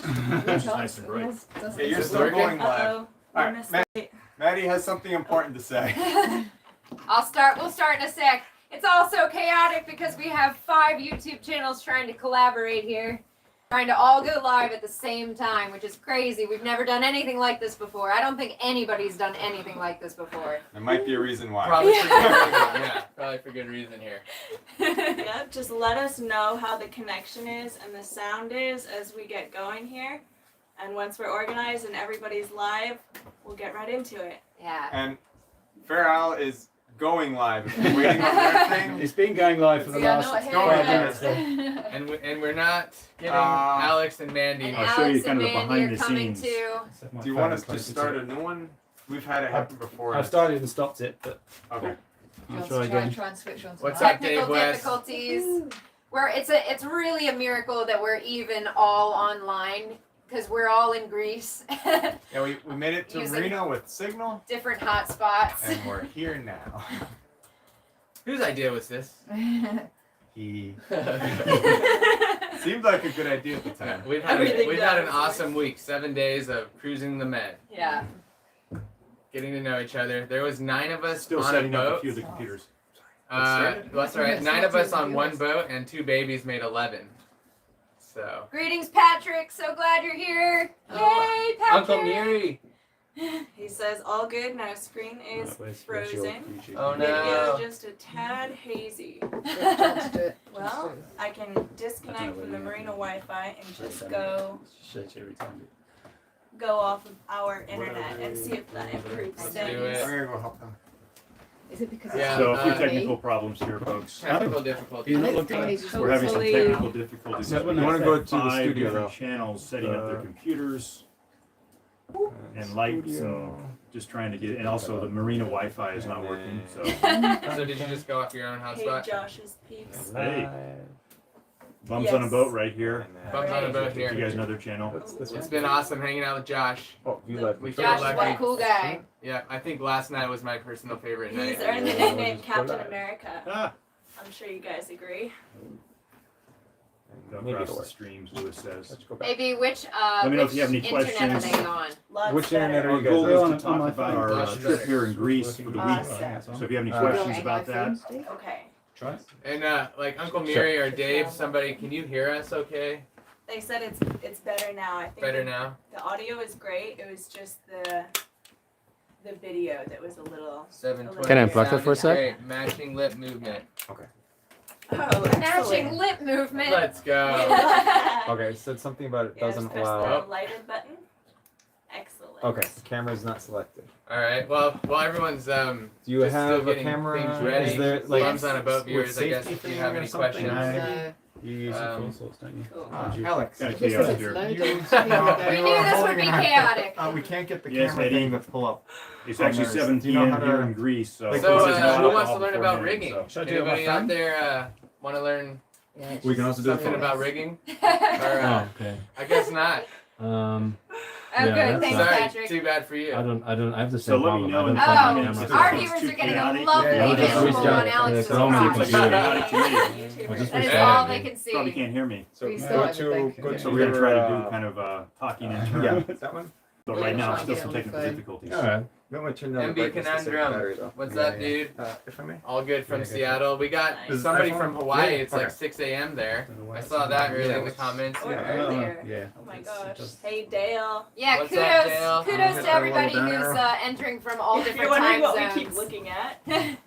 Which is nice and bright. Yeah, you're still going live. Uh-oh. All right, Maddie has something important to say. We'll start in a sec. It's all so chaotic because we have 5 YouTube channels trying to collaborate here. Trying to all go live at the same time, which is crazy. We've never done anything like this before. I don't think anybody's done anything like this before. There might be a reason why. Probably for good reason. Yeah, probably for good reason here. Yep, just let us know how the connection is and the sound is as we get going here. And once we're organized and everybody's live, we'll get right into it. Yeah. And Fair Isle is going live. If you're waiting on their thing. It's been going live for the last 5 minutes. And we're not getting Alex and Mandy. And I'll show Alex you kind and of Mandy behind are the coming scenes. too. Do you want us to start a new one? We've had it happen before. I've started and stopped it, but Okay. I'll try again. Try and switch on. What's up, Technical Dave West? difficulties. It's really a miracle that we're even all online because we're all in Greece. Yeah, we made it to Using- Reno with signal, Different hotspots. and we're here now. Whose idea was this? He seemed like a good idea at the time. We've had Everything an does. awesome week. 7 days of cruising the Med, Yeah. getting to know each other. There was 9 of us Still on a setting up a boat. few of the computers. That's all right. 9 of us on one boat, and 2 babies made 11. So. Greetings, Patrick. So glad you're here. Yay, Patrick. Uncle Miri. He says all good. Now screen is frozen. Oh Video no. just a tad hazy. Well, I can disconnect from the Marina Wi-Fi and just go off of our internet and see if that improves Let's things. do it. I'm gonna go help them. Is it because Yeah, So a few uh, technical problems here, folks. Technical difficulties. We're having some Hopefully- technical difficulties. You We wanna have go to the 5 studio, different though. channels setting up their computers and light, so just trying to get, and also the Marina Wi-Fi is not working, so. So did you just go off your own Hey, hotspot? Josh's peeps. Hey, Bums on a Yes. Boat right here. Bumps on a boat You here. guys know their channel? It's been awesome hanging out with Josh. We feel Josh is like one cool guy. Yeah, I think last night was my personal favorite night. He's earned the nickname Captain America. Ah, I'm sure you guys agree. go across the streams, Lewis says. Maybe which Let me know if you have any internet questions. are they on? Loves Which better. internet are Our you guys goal on? is to talk about our phone. trip here in Greece for the week. Awesome. So if you have any questions about that, Okay. And like Uncle Miri or Dave, somebody, can you hear us okay? They said it's better now. I think Better now? the audio is great. It was just the video that was a little. 720. Can I unplug that for a sec? Great. Matching lip movement. Oh, Matching excellent. lip movement. Let's go. Okay, it said something about it Yes, doesn't press allow. the lighted button. Excellent. Okay, camera's not selected. All right. Well, while everyone's Do you Just still have a getting camera? things ready. Is there like Bums on a boat with viewers, I guess, safety if you have thing any or something? questions. you use the Um, full source, don't you? Cool. Alex. Got a Just chaos because here. it's loaded. We knew this would be chaotic. We can't get the Yes, camera Eddie. thing to pull up. It's actually Do 7 you know p.m. how to- here in Greece, so. Like, So, this is not who wants to alcohol learn about beforehand, rigging? so. Should I do it on my Anybody phone? out there want to learn We can also do it something for about rigging? Or, Oh, okay. I guess not. Oh, Yeah, good. that's Thanks, Sorry, Patrick. too bad for you. I have the So same let me problem. know I in don't the Oh, find comments my if camera. our it's viewers too are getting a chaotic. lovely Yeah, visual just on got- Alex's it's all side. made Chaotic to me. just That is Yeah. all they can see. Probably can't hear me. So Please go don't, I to think. go to So we're gonna try to do your, kind of talking in yeah, terms. that one. But right now, Yeah, still some on the technical phone. difficulties. All right. Don't want to turn down MB the brightness to save Conundrum. battery, though. What's Yeah, up, yeah. dude? If I may. All good from Yeah, good. Seattle. We got Nice. somebody iPhone? from Hawaii. Yeah, It's okay. like 6 a.m. there. I saw that early in the comments. Or Yeah. earlier. Yeah. Oh my gosh. Hey Dale. Yeah, What's up, Dale? kudos Hit to that everybody little who's banner. entering from all If you're different wondering time what zones. we keep looking at,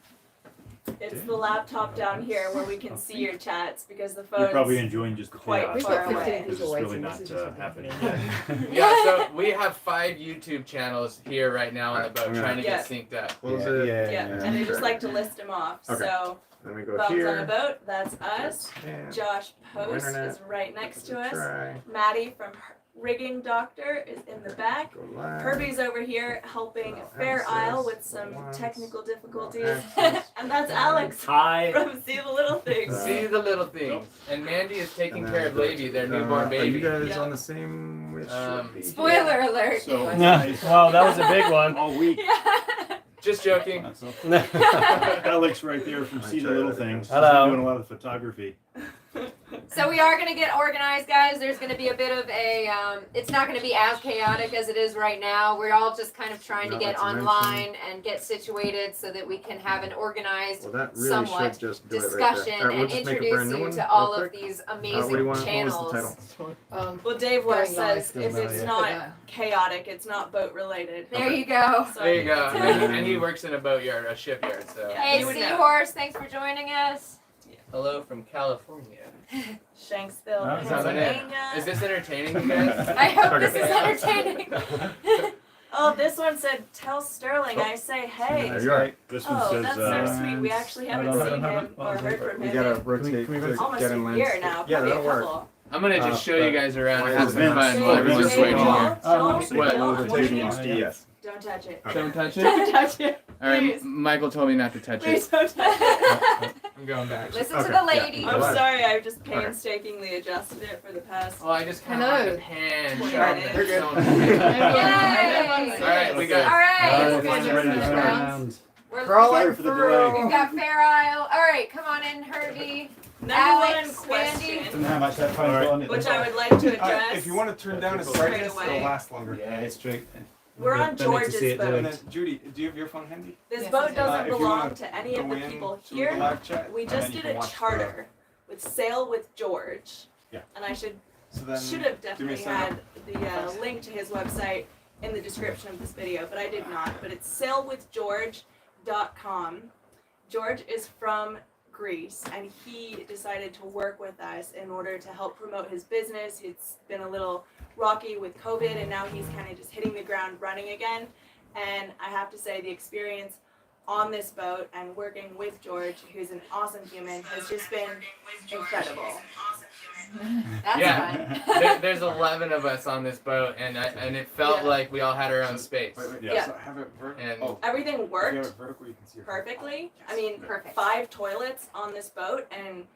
it's the laptop down here where we can see your chats because the You're phone's probably enjoying just the quite chaos. We've far got 15 away. This is people really waiting. not This is just happening happening. yet. Yeah, so we have 5 YouTube channels here right now on the boat I'm gonna- trying to Yeah. get synced up. Close Yeah, it. and they just like to list them off. Okay. So, Let me go Bums here. on a Boat, that's us. Yeah. Josh Post Internet. is right next to us. Try. Maddie from Rigging Doctor is in the back. Go live. Herbie's over here helping Fair Access, Isle with some once. technical difficulties. Access. And that's Alex Hi. from See the Little Things. See the little things. And Mandy is taking And care then of Lady, their newborn Are you baby. guys Yeah. on the same? Which Spoiler alert. So, Wow, that was a big one. all week. Yeah. Just joking. Alex right there from See the Little Things. Hello. Doing a lot of photography. So we are gonna get organized, guys. There's gonna be a bit of a. It's not gonna be as chaotic as it is right now. We're all just kind of trying to get online and get situated so that we can have an organized Well, that really somewhat should just do discussion it right there. All right, we'll and just make a introduce brand new you one to real all of quick. these What do amazing you want? What channels. was the title? Well, Dave West Going live. says if it's not chaotic, it's not boat related. There you go. So There you go. I think And he works in a boatyard, a shipyard. So Yeah. Hey, You would know. Seahorse, thanks for joining us. hello from California. Shanksville, Oh, is that what it is? Pennsylvania. Is this entertaining, you guys? I hope this is entertaining. Oh, this one said, "Tell Sterling I say hey." There you are. This one Oh, says, that's so sweet. We actually haven't seen him or heard from We him gotta in rotate Can we to almost get a in year landscape. now. Yeah, Probably a that'll work. couple. I'm gonna just show you guys around. Why Have is some it fun not- while everyone's Dave, waiting Joel, here. Joel, What? Joel, Rotating what do is you- DS. Don't touch it. Don't touch it. Don't touch it. All right, Please. Michael told me not to touch Please it. don't touch it. I'm going back. Listen Okay, to the yeah. lady. I'm Right. sorry, I've just painstakingly adjusted it for the past. Oh, I just kind of Hello. want the pan. You're Show good. them You're that good. Yay! All right, we got. All right. Alright, Good. it's ready to Good. start. We're Sorry for the delay. We've got Fair Isle. All right, come on in, Herbie. Number Alex, one question, Didn't have much that fun on it. which I would like to address. If you want to turn down its Straight brightness, away. it'll last longer. Yeah, it's true. We're on Don't need to George's see it, boat. And then, Judy, do you have your phone handy? This Yes, boat I do. doesn't If you belong wanna to any of Go the in people to the here. live chat, We and just then you did can a watch the- charter with Sail with George. Yeah. And I should So then, have give me definitely a second. had the link to his website in the description of this video, but I did not. But it's sailwithgeorge.com. George is from Greece, and he decided to work with us in order to help promote his business. It's been a little rocky with COVID, and now he's kind of just hitting the ground running again. And I have to say, the experience on this boat and working with George, who's an awesome human, has just been incredible. That's Yeah. fun. There's 11 of us on this boat, and it felt Yeah. like we all had our own space. Wait, wait. Yeah. So have it vertical. And- Oh, Everything if you have worked it vertical, you can see it. perfectly. I mean, Perfect. 5 toilets on this boat, and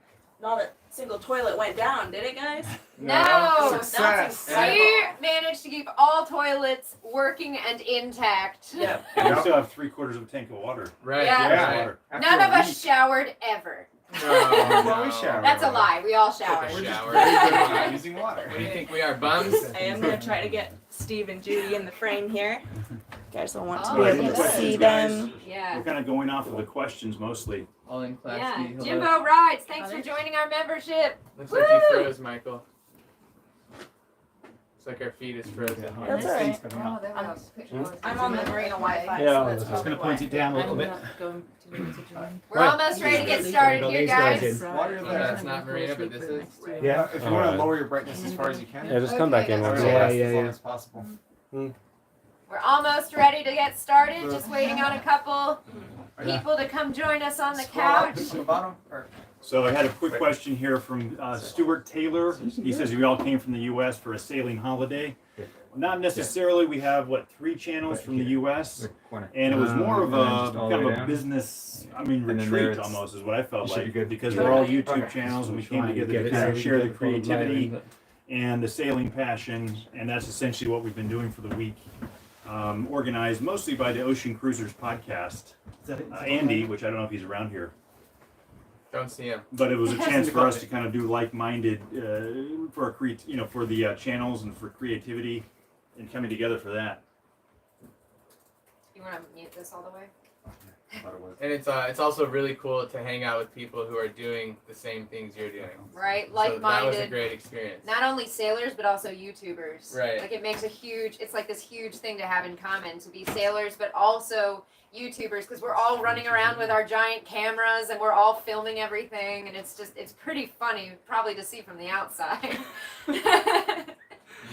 not a single toilet went down, did it, guys? No. Success. That's incredible. We managed to keep all toilets working and intact. Yeah. And we still have 3/4 of a tank of water. Right. Yeah. Yeah. Water. After None a of us week. showered ever. No, Well, we no. showered. That's a lie. We all showered. We're just Shower. very good at using water. What do you think we are, bums? I am going to try to get Steve and Judy in the frame here. You guys will want to Oh, be Right, able any to questions, see guys? them. Yeah. We're kind of going off of the questions mostly. All in class. Yeah. B, hello. Jimbo Rides, thanks for joining our membership. Looks like you Woo! froze, Michael. Looks like our feed is frozen. That's all right. Oh, there we go. I'm on the Marina Wi-Fi, Yeah, so I that's was I was going to probably point it down a little I'm bit. not going to be able to join. We're almost ready to get started here, These guys guys. in. While you're Yeah, there, that's not Marina, but this is. Yeah. if you want Alright. to lower your brightness as far as you can, Yeah, just come back in or once. less Yeah, as yeah, long yeah. as possible. We're almost ready to get started. Just waiting on a couple Yeah. people to come join us on the Scroll up couch. to the bottom. Or, So I had a quick question here from Stuart Taylor. He says we all came from the U.S. for a sailing holiday. Not necessarily. We have 3 channels from the U.S. The corner. and it was more of And then just a all kind the way of a down. business. I mean, And then there retreat it's- almost is what I felt it should be like good. because Yeah. we're all YouTube Okay. channels and we came Trying to together get to it kind so of we share the can follow creativity later, and the sailing passion, and that's essentially what we've been doing for the week. Organized mostly by the Ocean Cruisers podcast. Andy, which I don't know if he's around here, Don't see him. but it was a chance for us to kind of do like-minded for for the channels and for creativity and coming together for that. You want to mute this all the way? I thought it was. And it's also really cool to hang out with people who are doing the same things you're doing. Right? So that was a Like-minded. great experience. Not only sailors, but also YouTubers. Right. Like it makes it's like this huge thing to have in common to be sailors, but also YouTubers, because we're all running around with our giant cameras and we're all filming everything, and it's pretty funny, probably to see from the outside.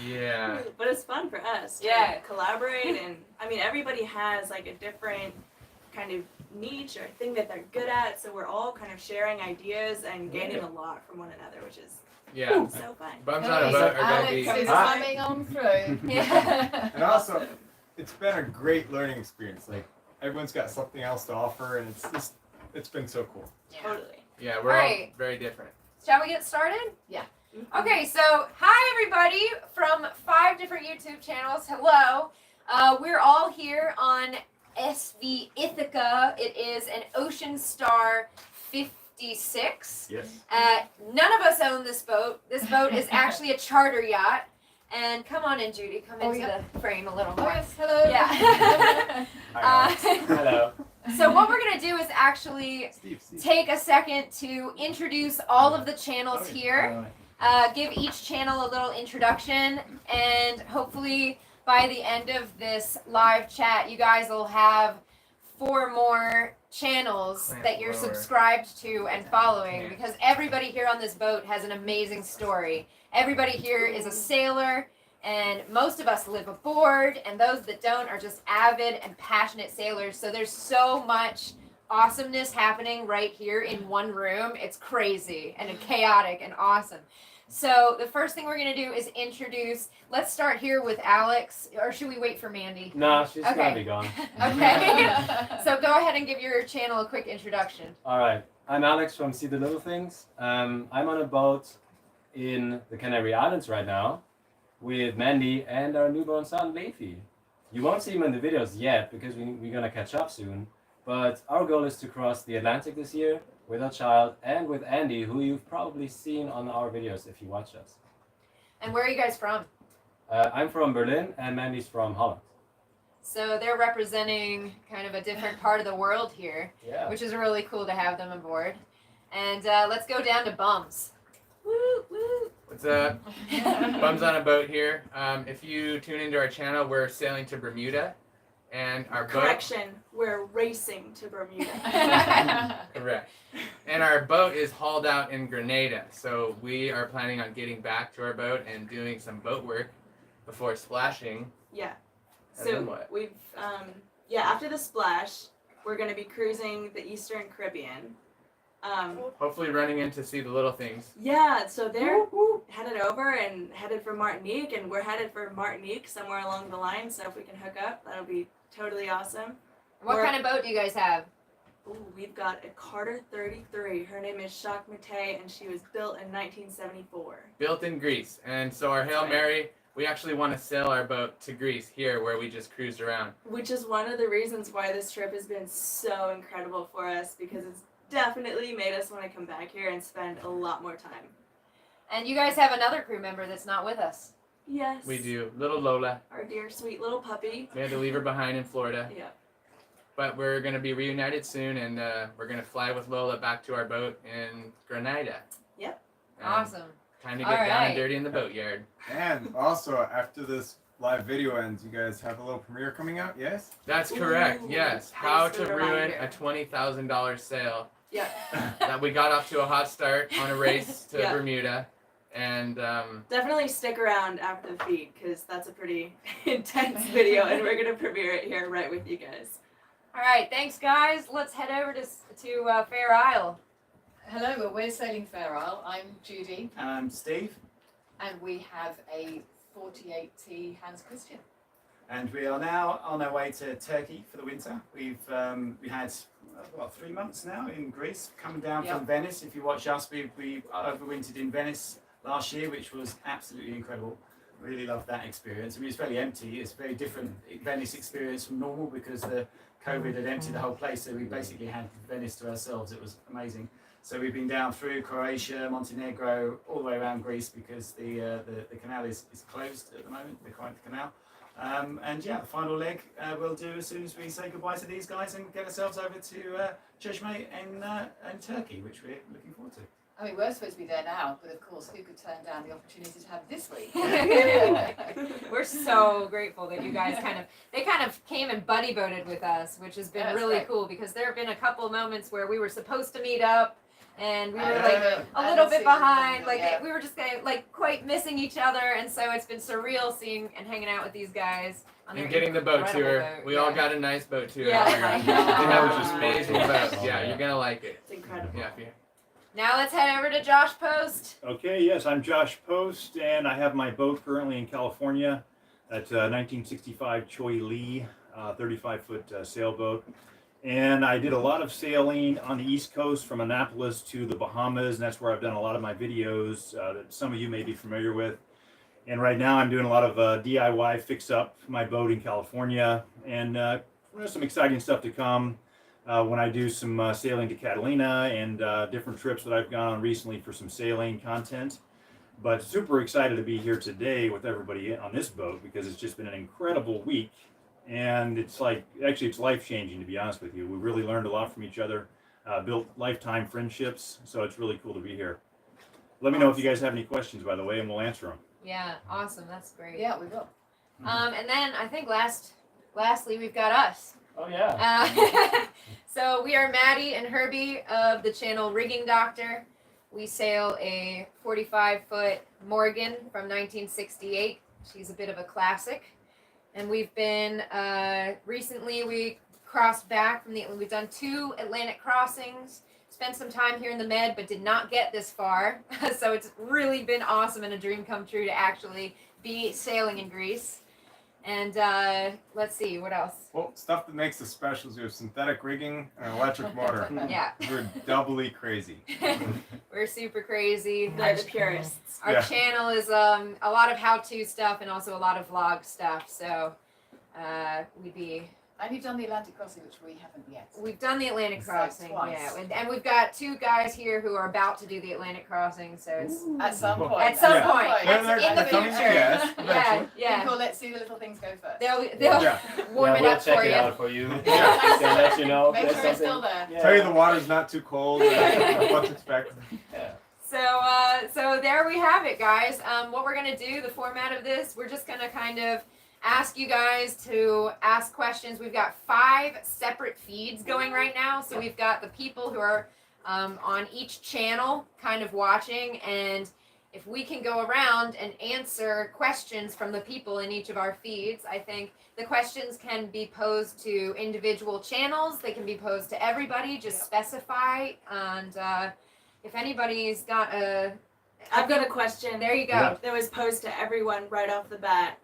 Yeah. But it's fun for us to Yeah. collaborate, and I mean, everybody has like a different kind of niche or thing that they're good at, so we're all kind of sharing ideas and gaining a lot from one another, which is Yeah. so fun. Bums on a boat are gonna be. Alex is Hi. coming on through. Yeah. And also, it's been a great learning experience. Like everyone's got something else to offer, and it's been so cool. Totally. Yeah, we're all Alright. very different. Shall we get started? Yeah. Okay, so hi everybody from 5 different YouTube channels. Hello. We're all here on SV Ithaca. It is an Ocean Star D6. Yes. None of us own this boat. This boat is actually a charter yacht. And come on in, Judy. Come Oh, into yeah. the frame a little Oh more. yes, hello. Yeah. Hello. So what we're gonna do is actually Steve. take a second to introduce all of the channels here. Give each channel a little introduction, and hopefully by the end of this live chat, you guys will have 4 more channels that you're subscribed to and following, because everybody here on this boat has an amazing story. Everybody here is a sailor, and most of us live aboard, and those that don't are just avid and passionate sailors. So there's so much awesomeness happening right here in one room. It's crazy and chaotic and awesome. So the first thing we're going to do is introduce, let's start here with Alex, or should we wait for Mandy? No, she's Okay. gonna be gone. Okay. So go ahead and give your channel a quick introduction. All right. I'm Alex from See the Little Things. I'm on a boat in the Canary Islands right now with Mandy and our newborn son, Leafy. You won't see him in the videos yet because we're gonna catch up soon. But our goal is to cross the Atlantic this year with our child and with Andy, who you've probably seen on our videos if you watch us. And where are you guys from? I'm from Berlin and Mandy's from Holland. So they're representing kind of a different part of the world here, Yeah. which is really cool to have them aboard. And let's go down to Bums. Woo, woo. What's up? Bums on a boat here. If you tune into our channel, we're sailing to Bermuda, and our boat. Correction, we're racing to Bermuda. Correct. And our boat is hauled out in Grenada, so we are planning on getting back to our boat and doing some boat work before splashing. Yeah. And then So what? we've after the splash, we're gonna be cruising the Eastern Caribbean. Hopefully running in to see the little things. Yeah, so they're headed over and headed for Martinique, and we're headed for Martinique somewhere along the line. So if we can hook up, that'll be totally awesome. What kind of boat do you guys have? Ooh, we've got a Carter 33. Her name is Jacques Mattei, and she was built in 1974. Built in Greece. And so our Hail That's right. Mary, we actually want to sail our boat to Greece here where we just cruised around. Which is one of the reasons why this trip has been so incredible for us, because it's definitely made us want to come back here and spend a lot more time. And you guys have another crew member that's not with us. Yes. We do. Little Lola. Our dear sweet little puppy. We had to leave her behind in Florida. Yeah. But we're going to be reunited soon, and we're going to fly with Lola back to our boat in Grenada. Yep. And Awesome. Time to All get down right. and dirty in the boatyard. And also, after this live video ends, you guys have a little premiere coming out, yes? That's correct, Ooh, yes. thanks How for to the ruin reminder. a $20,000 sail. Yeah. That we got off to a hot start on a race to Yeah. Bermuda. And Definitely stick around after the feed, because that's a pretty intense video, and we're gonna premiere it here right with you guys. All right, thanks guys. Let's head over to Fair Isle. Hello, well, we're sailing Fair Isle. I'm Judy, And I'm Steve, and we have a 48T Hans Christian. and we are now on our way to Turkey for the winter. We had 3 months now in Greece, coming down Yep. from Venice. If you watch us, we overwintered in Venice last year, which was absolutely incredible. Really loved that experience. I mean, it's very empty. It's a very different Venice experience from normal because the COVID had emptied the whole place. So we basically had Venice to ourselves. It was amazing. So we've been down through Croatia, Montenegro, all the way around Greece because the canal is closed at the moment, the Corinth Canal. And yeah, the final leg we'll do as soon as we say goodbye to these guys and get ourselves over to Çeşme in Turkey, which we're looking forward to. I mean, we're supposed to be there now, but of course, who could turn down the opportunity to have this week? We're so grateful that you guys kind of came and buddy boated with us, which has been Yeah, it's really great. cool because there have been a couple moments where we were supposed to meet up and we were I like haven't a little bit seen them, behind, like yeah. we were just like quite missing each other, and so it's been surreal seeing and hanging out with these guys on their and getting the boat incredible tour. boat. We Yeah. all got a nice boat tour. Yeah. They have Gorgeous an amazing boat. boat. Oh, Yeah, yeah. you're gonna like it. It's incredible. Yeah. Now let's head over to Josh Post. Okay, yes, I'm Josh Post, and I have my boat currently in California. That's a 1965 Choi Lee, 35-foot sailboat. And I did a lot of sailing on the East Coast from Annapolis to the Bahamas, and that's where I've done a lot of my videos that some of you may be familiar with. And right now I'm doing a lot of DIY fix-up my boat in California, and there's some exciting stuff to come. when I do some sailing to Catalina and different trips that I've gone on recently for some sailing content. But super excited to be here today with everybody on this boat because it's just been an incredible week. And it's it's life-changing, to be honest with you. We really learned a lot from each other, built lifetime friendships. So it's really cool to be here. Let me know if you guys have any questions, by the way, and we'll answer them. Yeah, awesome. That's great. Yeah, we will. And then I think lastly, we've got us. Oh yeah. So we are Maddie and Herbie of the channel Rigging Doctor. We sail a 45-foot Morgan from 1968. She's a bit of a classic. And we've been, recently we crossed back from we've done 2 Atlantic crossings, spent some time here in the Med, but did not get this far. So it's really been awesome and a dream come true to actually be sailing in Greece. And let's see, what else? Well, stuff that makes us special is we have synthetic rigging and an electric motor. Yeah. We're doubly crazy. We're super crazy. They're the purists. Our Yeah. channel is a lot of how-to stuff and also a lot of vlog stuff. So And you've done the Atlantic crossing, which we haven't yet. we've done the Atlantic So crossing, twice. yeah, and we've got 2 guys here who are about to do the Atlantic crossing. So it's At some point. at some Yeah. point, They're in the coming, future. yes, Yeah, eventually. yeah. Cool, let's see the little things go first. They'll Yeah. warm Yeah, it we'll up check for it you. out for you. Yeah. Can let you know if Make there's sure it's something. still there. Yeah. Tell you the water's not too cold. What to expect. So there we have it, guys. What we're gonna do, the format of this, we're just gonna kind of ask you guys to ask questions. We've got 5 separate feeds going right now. So we've got the people who are on each channel kind of watching, and if we can go around and answer questions from the people in each of our feeds, I think the questions can be posed to individual channels. They can be posed to everybody, just specify. And if anybody's got I've got a question. there you go. Yeah. That was posed to everyone right off the bat.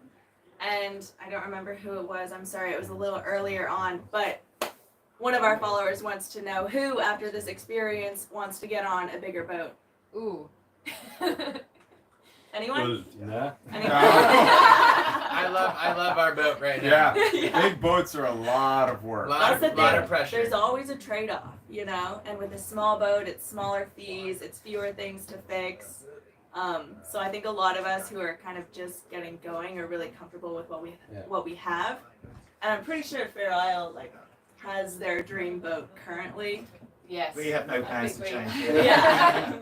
And I don't remember who it was. I'm sorry, it was a little earlier on. But one of our followers wants to know who, after this experience, wants to get on a bigger boat. Ooh. Anyone? Yeah. Anyone? I love our boat right now. Yeah. Big boats are a lot of work. That's the lot thing. of pressure. There's always a trade-off, you know. And with a small boat, it's smaller fees, it's fewer things to fix. So I think a lot of us who are kind of just getting going are really comfortable with what we have. And I'm pretty sure Fair Isle has their dream boat currently. Yes. We have no I plans think to we- change. Yeah.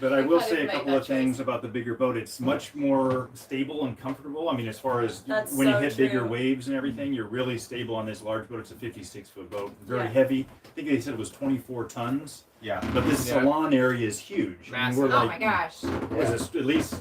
But I We will kind of say a made couple that of things choice. about the bigger boat. It's much more stable and comfortable. I mean, as far as That's when you so hit bigger true. waves and everything, you're really stable on this large boat. It's a 56-foot boat, very Yeah. heavy. I think they said it was 24 tons. Yeah. But this Yeah. salon area is huge. I mean, we're Massive. Oh like, my gosh. what is this, at least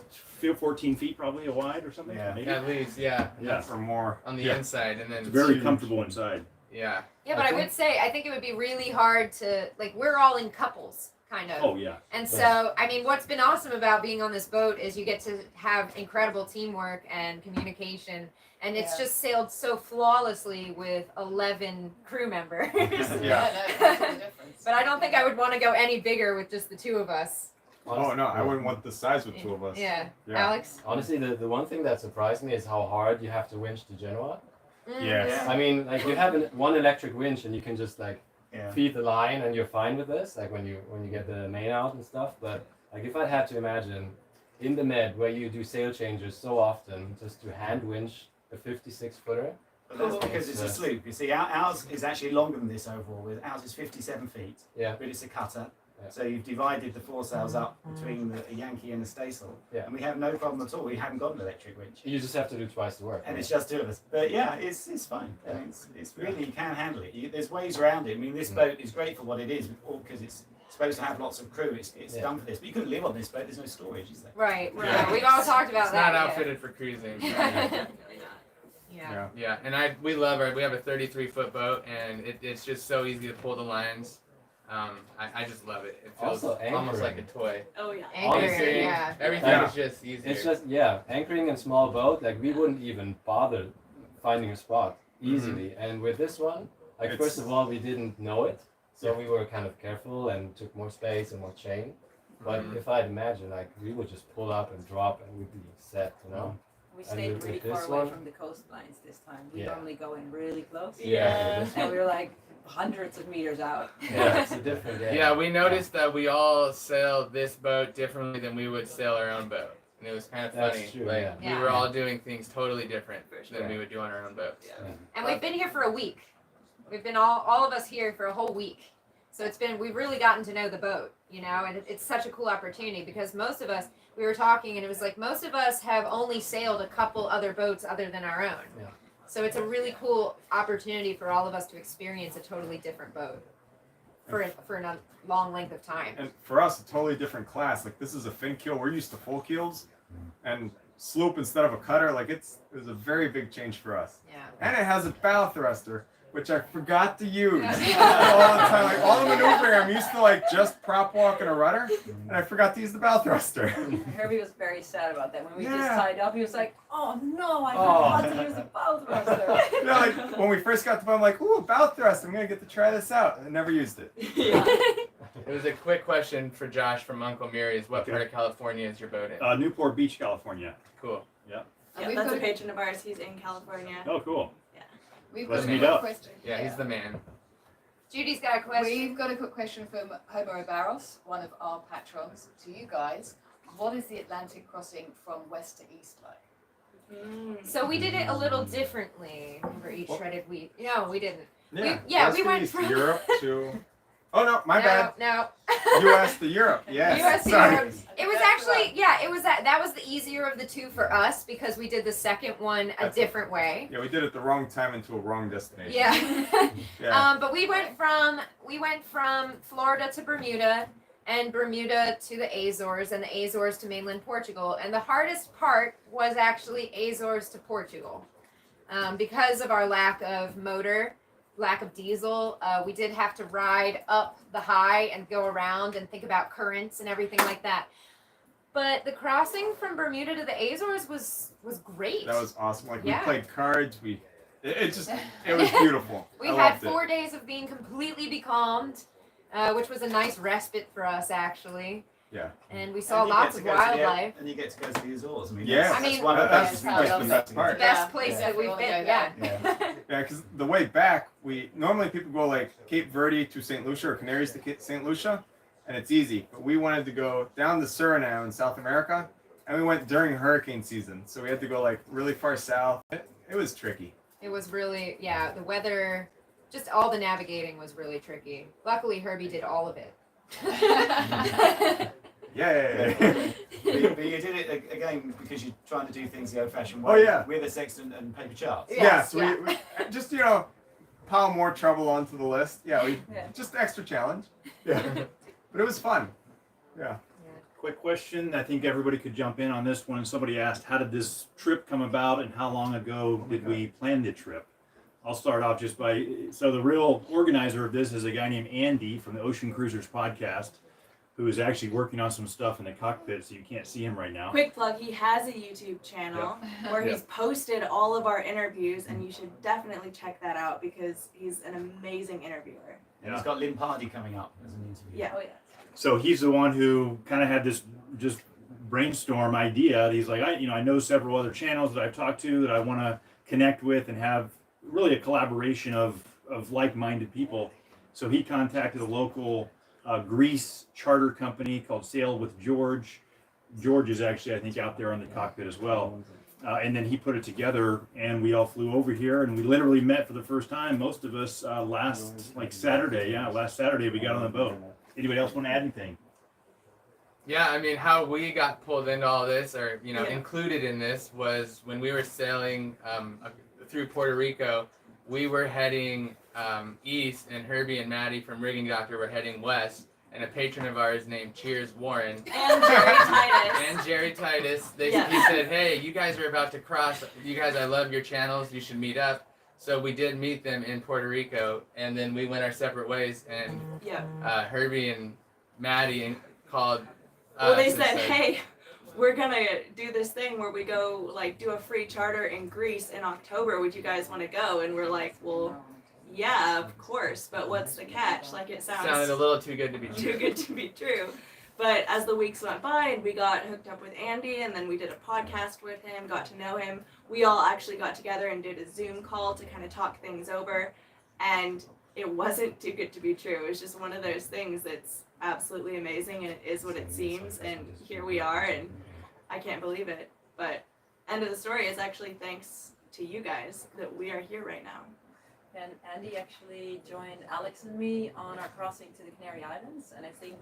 14 feet probably wide or something? Yeah. Maybe? At least, yeah. Yeah. For more. On the Yeah. inside, and then It's very huge. comfortable inside. yeah. Yeah, but I would say I think it would be really hard to we're all in couples, kind of. Oh, yeah. And so, I mean, what's been awesome about being on this boat is you get to have incredible teamwork and communication. And it's Yeah. just sailed so flawlessly with 11 crew members. Yeah. No, that's the difference. But I don't think I would want to go any bigger with just the 2 of us. Oh no, I wouldn't want the size with 2 of us. Yeah. Yeah. Alex? Honestly, the one thing that surprised me is how hard you have to winch to Genoa. Yes. Yeah. I mean, like you have one electric winch and you can just like Yeah. feed the line and you're fine with this. Like when you get the main out and stuff. But like if I'd had to imagine in the Med where you do sail changes so often, just to hand winch a 56-footer. But that's because it's a sloop. You see, ours is actually longer than this overall. Ours is 57 feet, Yeah. but it's a cutter. Yeah. So you've divided the foresails up between the Yankee and the staysail. Yeah. And we have no problem at all. We haven't got an electric winch. You just have to do twice the work. And it's just 2 of us. But yeah, it's fine. I mean, it's really, you can handle it. There's ways around it. I mean, this boat is great for what it is, because it's supposed to have lots of crew. It's Yeah. done for this. But you couldn't live on this boat. There's no storage, is there? Right. Right. Yeah. We've all talked about It's that. not outfitted for cruising. so, yeah. Definitely not. Yeah. Yeah, and we love we have a 33-foot boat, and it's just so easy to pull the lines. I just love it. It feels Also almost like a anchoring. toy. Oh yeah. Anchoring, Honestly, yeah. everything Yeah. is just easier. It's just anchoring in small boat. Like we wouldn't even bother finding a spot easily. And with this one, like It's- first of all, we didn't know it, so we were kind of careful and took more space and more chain. But Mhm. if I'd imagine, like we would just pull up and drop and we'd be set, you know. We And stayed with really this far away one- from the coastlines this time. We Yeah. normally go in really close. Yeah. So we were like hundreds of meters out. Yeah, it's a different game. Yeah, we noticed that we all sail this boat differently than we would sail our own boat. And it was kind of That's funny. true, Like yeah. we Yeah. were all doing things totally different For than sure. we would do on our own boats. And we've been here for a week. We've been all of us here for a whole week. So we've really gotten to know the boat, you know, and it's such a cool opportunity because most of us, we were talking and it was like most of us have only sailed a couple other boats other than our own. Yeah. So it's a really cool opportunity for all of us to experience a totally different boat for a long length of time. And for us, a totally different class. Like this is a fin keel. We're used to full keels, and sloop instead of a cutter. Like it was a very big change for us. Yeah. And it has a bow thruster, which I forgot to use all the time. Like all the maneuvering, I'm used to like just prop walking a rudder, and I forgot to use the bow thruster. Herbie was very sad about that. When we just Yeah. tied up, he was like, "Oh no, I Oh. forgot to use the bow thruster." Yeah, like when we first got the boat, I'm like, "Ooh, bow thrust! I'm gonna get to try this out." I never used it. It was a quick question for Josh from Uncle Muri's. What Okay. part of California is your boat in? Newport Beach, California. Cool. Yeah, And we've that's got a patron of ours. He's in California. Oh, cool. We've Let's got a meet quick up. question. Yeah, he's the man. Judy's got a question. We've got a quick question from Homo Barros, one of our patrons, to you guys. What is the Atlantic crossing from west to east like? So we did it a little differently for each shredded wheat. No, we didn't. Yeah, we went East from Europe to. Oh no, my bad. No. U.S. to Europe. Yes. US to Sorry. Europe. It was actually, it was that was the easier of the two for us because we did the second one a different way. Yeah, we did it the wrong time into a wrong destination. Yeah. Yeah. But we went from Florida to Bermuda and Bermuda to the Azores and the Azores to mainland Portugal. And the hardest part was actually Azores to Portugal. Because of our lack of motor, lack of diesel, we did have to ride up the high and go around and think about currents and everything like that. But the crossing from Bermuda to the Azores was great. That was awesome. Like Yeah. we played cards. It was beautiful. We I had loved it. 4 days of being completely becalmed, which was a nice respite for us actually. Yeah. And we saw And you get lots to of go to the- wildlife. And you get to go to the Azores. I mean, Yes. that's, I mean, one of that's the like the best The part. best Yeah. place Yeah. that we've Wanna been. go Yeah. Yeah. Yeah, because the way back, we normally people go like Cape Verde to St. Lucia or Canaries to St. Lucia, and it's easy. But we wanted to go down to Suriname in South America, and we went during hurricane season, so we had to go like really far south. It was tricky. It was really, the weather, just all the navigating was really tricky. Luckily, Herbie did all of it. Yeah. But you did it again because you're trying to do things the old-fashioned way. Oh, yeah. With a sextant and paper charts. Yes, Yes, we just pile more trouble onto the list. Yeah, just extra challenge. Yeah, but it was fun. Yeah. Quick question. I think everybody could jump in on this one. Somebody asked, how did this trip come about and how long ago did we plan the trip? I'll start off so the real organizer of this is a guy named Andy from the Ocean Cruisers podcast, who is actually working on some stuff in the cockpit, so you can't see him right now. Quick plug, he has a YouTube channel where he's posted all of our interviews, and you should definitely check that out because he's an amazing interviewer. And he's got Lynn Pardy coming up as an interview. Yeah. Oh yeah. So he's the one who kind of had this just brainstorm idea. He's like, I know several other channels that I've talked to that I want to connect with and have really a collaboration of like-minded people. So he contacted a local Greece charter company called Sail with George. George is actually, I think, out there on the cockpit as well. And then he put it together, and we all flew over here, and we literally met for the first time, most of us, last Saturday. Yeah, last Saturday we got on the boat. Anybody else want to add anything? Yeah, I mean, how we got pulled into all this, or included in this, was when we were sailing through Puerto Rico. We were heading east, and Herbie and Maddie from Rigging Doctor were heading west. And a patron of ours named Cheers Warren And Jerry Titus. and Jerry Titus, he Yeah. said, "Hey, you guys are about to cross. You guys, I love your channels. You should meet up." So we did meet them in Puerto Rico, and then we went our separate ways. And Herbie and Maddie called us. Well, they and said, hey, we're gonna do this thing where we go do a free charter in Greece in October. Would you guys want to go? And we're like, well, yeah, of course. But what's the catch? It sounded a little too good to be true. too good to be true. But as the weeks went by and we got hooked up with Andy, and then we did a podcast with him, got to know him, we all actually got together and did a Zoom call to kind of talk things over. And it wasn't too good to be true. It was just one of those things that's absolutely amazing, and it is what it seems. And here we are, and I can't believe it. But end of the story is actually thanks to you guys that we are here right now. And Andy actually joined Alex and me on our crossing to the Canary Islands, and I think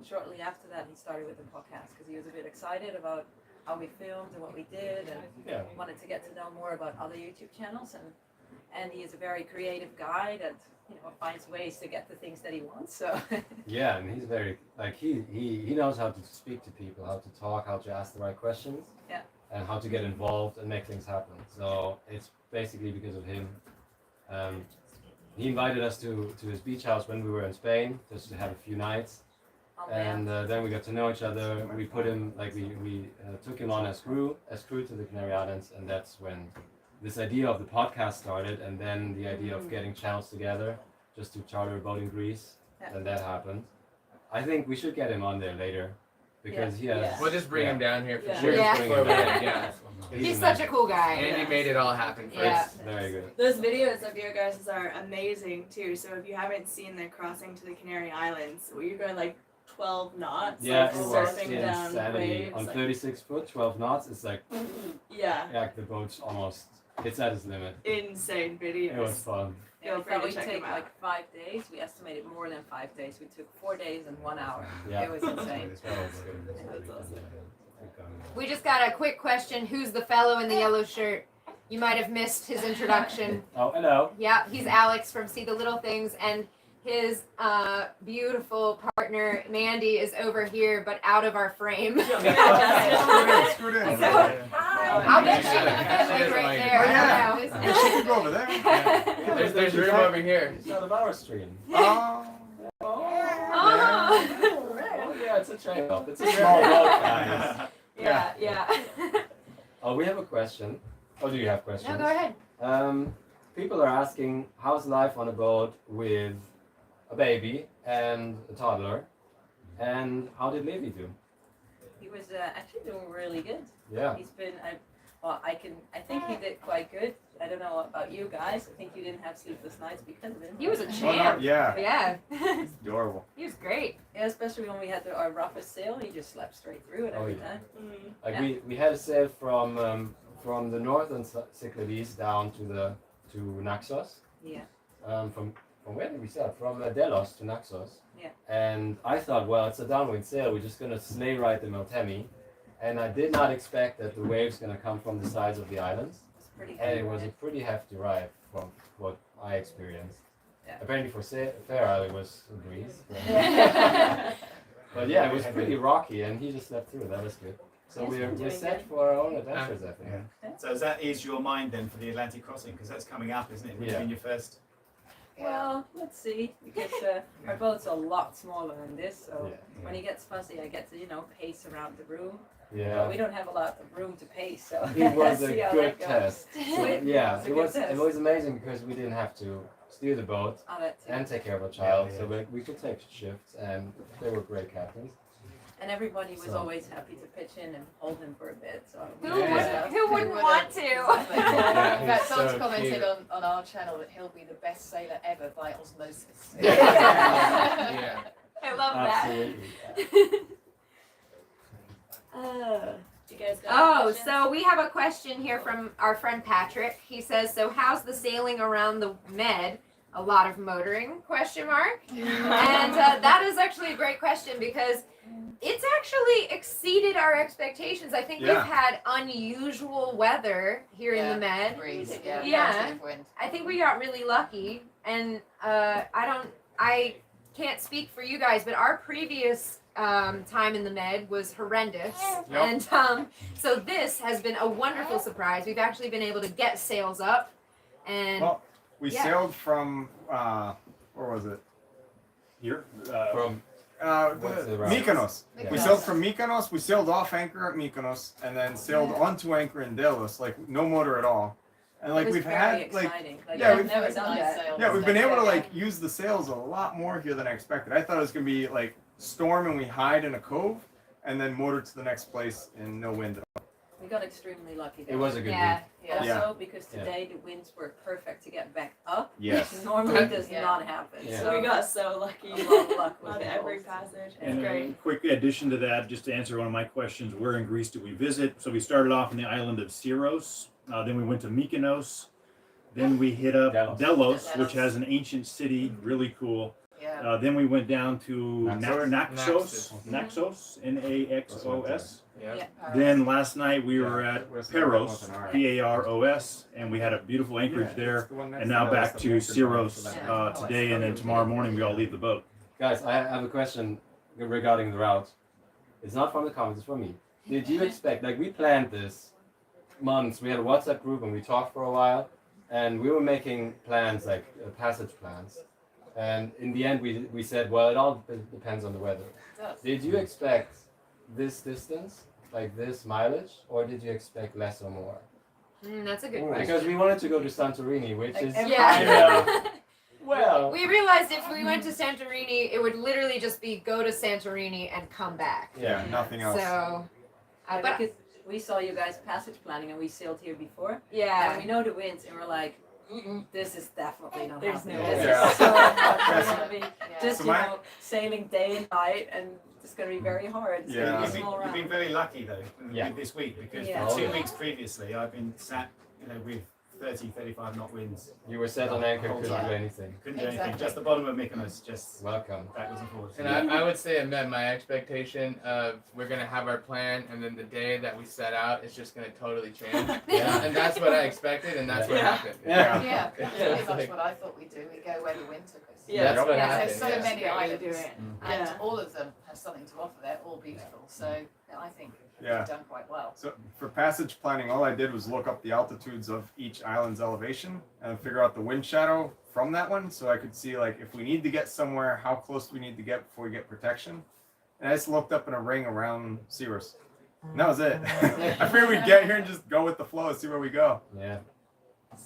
shortly after that he started with the podcast because he was a bit excited about how we filmed and what we did, and wanted to get to know more about other YouTube channels. And Andy is a very creative guy that finds ways to get the things that he wants. So Yeah, and he's very he knows how to speak to people, how to talk, how to ask the right questions. Yeah. And how to get involved and make things happen. So it's basically because of him. He invited us to his beach house when we were in Spain, just to have a few nights. And then we got to know each other. We put him, we took him on as crew to the Canary Islands, and that's when this idea of the podcast started, and then the idea of getting channels together, just to charter a boat in Greece, and that happened. I think we should get him on there later, because he has... We'll just bring him down here for Yeah. sure. Yeah. Before we end, yeah. He's such a cool guy. Andy made it all happen for Yeah. us. Very good. Those videos of your guys are amazing too. So if you haven't seen the crossing to the Canary Islands, where you're going like 12 knots, Yeah, like it was surfing down insanity. waves, On like, 36 foot, 12 knots, it's like the boat's almost, it's at its limit. insane videos. It was fun. Feel we free thought to we'd check take them out. like 5 days. We estimated more than 5 days. We took 4 days and 1 hour. Yeah. It was insane. That's awesome. We just got a quick question. Who's the fellow in the yellow shirt? You might have missed his introduction. Oh, hello. Yeah, he's Alex from See the Little Things, and his beautiful partner Mandy is over here, but out of our frame. Scoot in. So, I'll bet she can fit right there. Yeah. I don't know. Yeah, she could go over there. There's room over here. It's out of our stream. Oh. Oh, yeah, it's a trade-off. It's a small boat, guys. Yeah. Oh, we have a question. Oh, do you have questions? No, go ahead. People are asking, how's life on a boat with a baby and a toddler? And how did Levi do? He was actually doing really good. Yeah. He's been, I think he did quite good. I don't know about you guys. I think you didn't have sleepless nights because of him. He was a Oh, no, champ. yeah. Yeah. It's adorable. He was great. Yeah, especially when we had our roughest sail, he just slept straight through it every yeah. time. Mm. Like Yeah. we had a sail from the northern Cyclades down to Naxos. Yeah. From where did we sail? From Delos to Naxos. Yeah. And I thought, well, it's a downwind sail. We're just gonna sleigh ride the Meltemi. And I did not expect that the waves gonna come from the sides of the islands. It's pretty And good. it was a pretty hefty ride from what I experienced. Yeah. Apparently for Fair Isle it was a breeze. Yeah. But yeah, it was pretty rocky and he just slept through. That was good. So Yes, we're doing set good. for our own adventures, I think. So does that ease your mind then for the Atlantic crossing? Because that's coming up, isn't it? Between your first. Well, let's see, because our boat's a lot smaller than this, so when he gets fussy, I get to, pace around the room. Yeah. But we don't have a lot of room to pace, so It was see a how good that goes. test. So, yeah, It's a it good was test. amazing because we didn't have to steer the boat Oh, that too. and take care of a child, so we could take shifts and they were great captains. And everybody was So- always happy to pitch in and hold him for a bit. So Who wouldn't want to? In fact, he's someone's so commented cute. on our channel that he'll be the best sailor ever by osmosis. Yeah. I love that. Absolutely. You guys got Oh, questions? so we have a question here from our friend Patrick. He says, "So how's the sailing around the Med? A lot of motoring?" Question mark. And that is actually a great question because it's actually exceeded our expectations. I think Yeah. we've had unusual weather here in the Med. Breeze, yeah. Yeah. Positive wind. I think we got really lucky, and I can't speak for you guys, but our previous time in the Med was horrendous, and so this has been a wonderful surprise. We've actually been able to get sails up, and Well, we Yeah. sailed from where was it? Here, From What's the route? Mykonos. Yeah. We sailed from Mykonos. We sailed off anchor at Mykonos and then sailed onto anchor in Delos, like no motor at all. And like it was we've very had like exciting. yeah, I've we've- never It's a done nice that. sail. yeah, we've been Yeah, able to yeah. like use the sails a lot more here than I expected. I thought it was gonna be like storm and we hide in a cove and then motor to the next place and no wind at all. We got extremely lucky. It was a good yeah, week. Yeah. Also, because today the winds were perfect to get back up, Yes. which normally does Yeah. not happen. Yeah. So we got so lucky a lot of luck with on it. every passage. It's And great. a quick addition to that, just to answer one of my questions, where in Greece did we visit? So we started off on the island of Syros, then we went to Mykonos, then we hit up Delos, which has an ancient city, really cool. Yeah. Then we went down to Naxos. Naxos, Naxos. Yeah. Yeah. Then last night we were Yeah, at where's Paros, the one? Paros, and we had a beautiful anchorage there. And now back to Syros today, and then tomorrow morning we all leave the boat. Guys, I have a question regarding the route. It's not from the comments, it's from me. Did you expect, like we planned this months, we had a WhatsApp group and we talked for a while, and we were making plans, like passage plans. And in the end we said, well, it all depends on the weather. It does. Did you expect this distance, like this mileage, or did you expect less or more? That's a good question. Because we wanted to go to Santorini, which Like is every- kind of, well, We realized if we went to Santorini, it would literally just be go to Santorini and come back. Yeah, nothing else. So, but Because we saw you guys passage planning and we sailed here before. And yeah, we know the winds and we're like, this is definitely not There's happening. no This way. is so much gonna be Yeah. just So you my- know sailing day and night, and it's gonna be very hard. It's Yeah. gonna be a You've been, small you've round. been very lucky though Yeah. with this week because Yeah. for Oh, 2 yeah. weeks previously I've been sat, with 30, 35 knot winds. you were set on anchor, couldn't do Yeah. anything. Couldn't do anything. Exactly. Just the bottom of Mykonos, just Welcome. backwards and forwards. And I would say it met my expectation of we're gonna have our plan, and then the day that we set out, it's just gonna totally change. Yeah. And that's what I expected, and that's what Yeah. happened. Yeah. Yeah, that's Yeah, pretty it's much like- what I thought we'd do. We go where the wind took us. Yeah. That's what Yeah, happened. there's so yeah. many Great way to islands, do it. and Yeah. all of them have something to offer. They're all beautiful. So I think Yeah. we've done quite well. So for passage planning, all I did was look up the altitudes of each island's elevation and figure out the wind shadow from that one, so I could see like if we need to get somewhere, how close do we need to get before we get protection. And I just looked up in a ring around Syros. And that was it. I figured we'd get here and just go with the flow and see where we go. Yeah.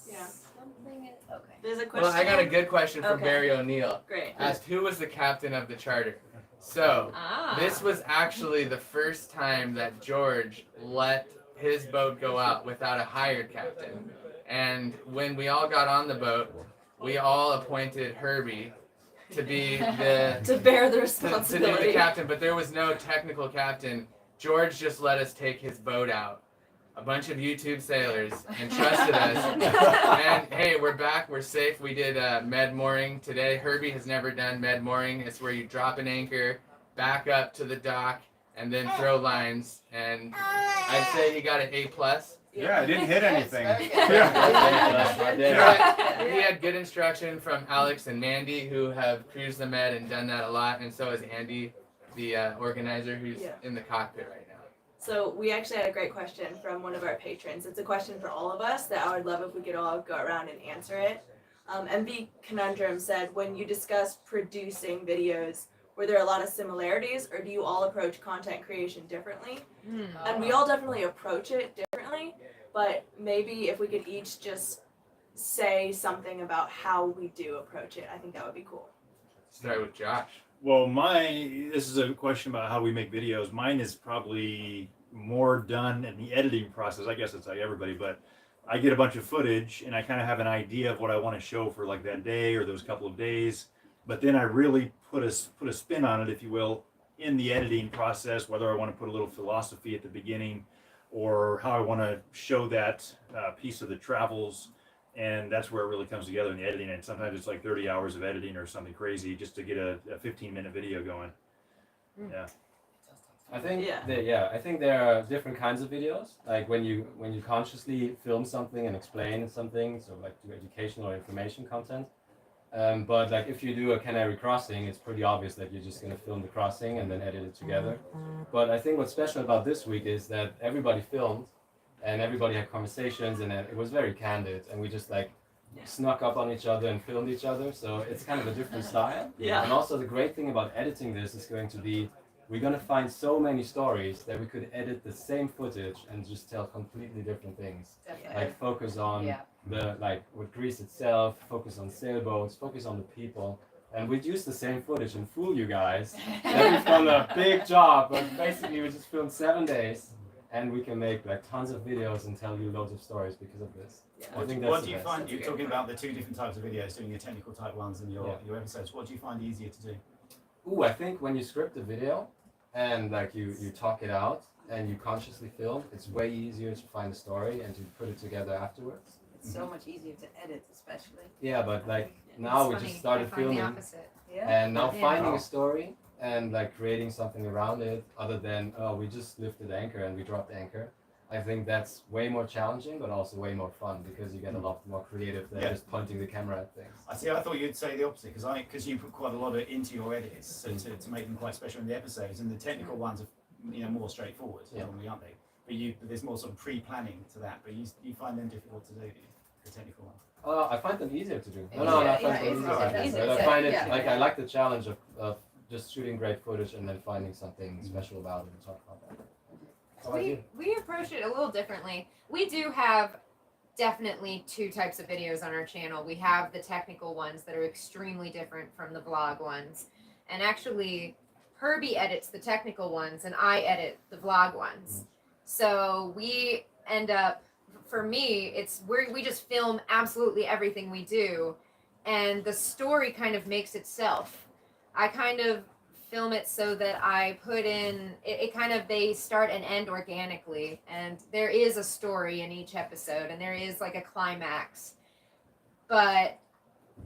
Yeah. Something is okay. There's a question. Well, I got a good question from Okay. Barry O'Neill. Great. Asked who was the captain of the charter. So ah, this was actually the first time that George let his boat go out without a hired captain. And when we all got on the boat, we all appointed Herbie to be the To bear the to be responsibility. the captain, but there was no technical captain. George just let us take his boat out. A bunch of YouTube sailors and trusted us. And hey, we're back. We're safe. We did med mooring today. Herbie has never done med mooring. It's where you drop an anchor, back up to the dock, and then throw lines. And I'd say he got an A+. Yeah, I didn't hit anything. Very good. Yeah. He had good instruction from Alex and Mandy, who have cruised the med and done that a lot, and so has Andy, the organizer, who's Yeah. in the cockpit right now. So we actually had a great question from one of our patrons. It's a question for all of us that I would love if we could all go around and answer it. MV Conundrum said, when you discuss producing videos, were there a lot of similarities, or do you all approach content creation differently? And we all definitely approach it differently, but maybe if we could each just say something about how we do approach it, I think that would be cool. Start with Josh. Well, this is a question about how we make videos. Mine is probably more done in the editing process. I guess it's like everybody, but I get a bunch of footage and I kind of have an idea of what I want to show for like that day or those couple of days. But then I really put a spin on it, if you will, in the editing process, whether I want to put a little philosophy at the beginning or how I want to show that piece of the travels. And that's where it really comes together in the editing. And sometimes it's like 30 hours of editing or something crazy just to get a 15-minute video going. Yeah. I think Yeah. I think there are different kinds of videos. Like when you consciously film something and explain something, so like do educational or information content. But like if you do a Canary crossing, it's pretty obvious that you're just gonna film the crossing and then edit it together. But I think what's special about this week is that everybody filmed and everybody had conversations and it was very candid and we just like snuck up on each other and filmed each other. So it's kind of a different style. Yeah. And also the great thing about editing this is going to be we're gonna find so many stories that we could edit the same footage and just tell completely different things. Definitely. Like focus on Yeah. the with Greece itself, focus on sailboats, focus on the people, and we'd use the same footage and fool you guys that we've done a big job. But basically, we just filmed 7 days, and we can make like tons of videos and tell you loads of stories because of this. I What, think that's what the do you best. find? You're talking about the two different types of videos, doing your technical type ones and your episodes. What do you find easier to do? Ooh, I think when you script a video and like you talk it out and you consciously film, it's way easier to find a story and to put it together afterwards. It's so much easier to edit, especially. Yeah, but like now we just started filming, Yeah. and now Yeah. finding a story and like creating something around it, other than we just lifted anchor and we dropped anchor. I think that's way more challenging, but also way more fun because you get a lot more creative than just pointing the camera at things. I thought you'd say the opposite because you put quite a lot into your edits, so to make them quite special in the episodes, and the technical ones are more straightforward normally, aren't they? But there's more sort of pre-planning to that. But you find them difficult to do, the technical ones. I find them easier to do. No, Yeah, I find them it's easier. easier. But I find it Yeah. like I like the challenge of just shooting great footage and then finding something special about it and talk about that. How about you? We approach it a little differently. We do have definitely two types of videos on our channel. We have the technical ones that are extremely different from the vlog ones. And actually, Herbie edits the technical ones and I edit the vlog ones. So we end up, for me, we just film absolutely everything we do. And the story kind of makes itself. I kind of film it so that I put in they start and end organically, and there is a story in each episode and there is like a climax, but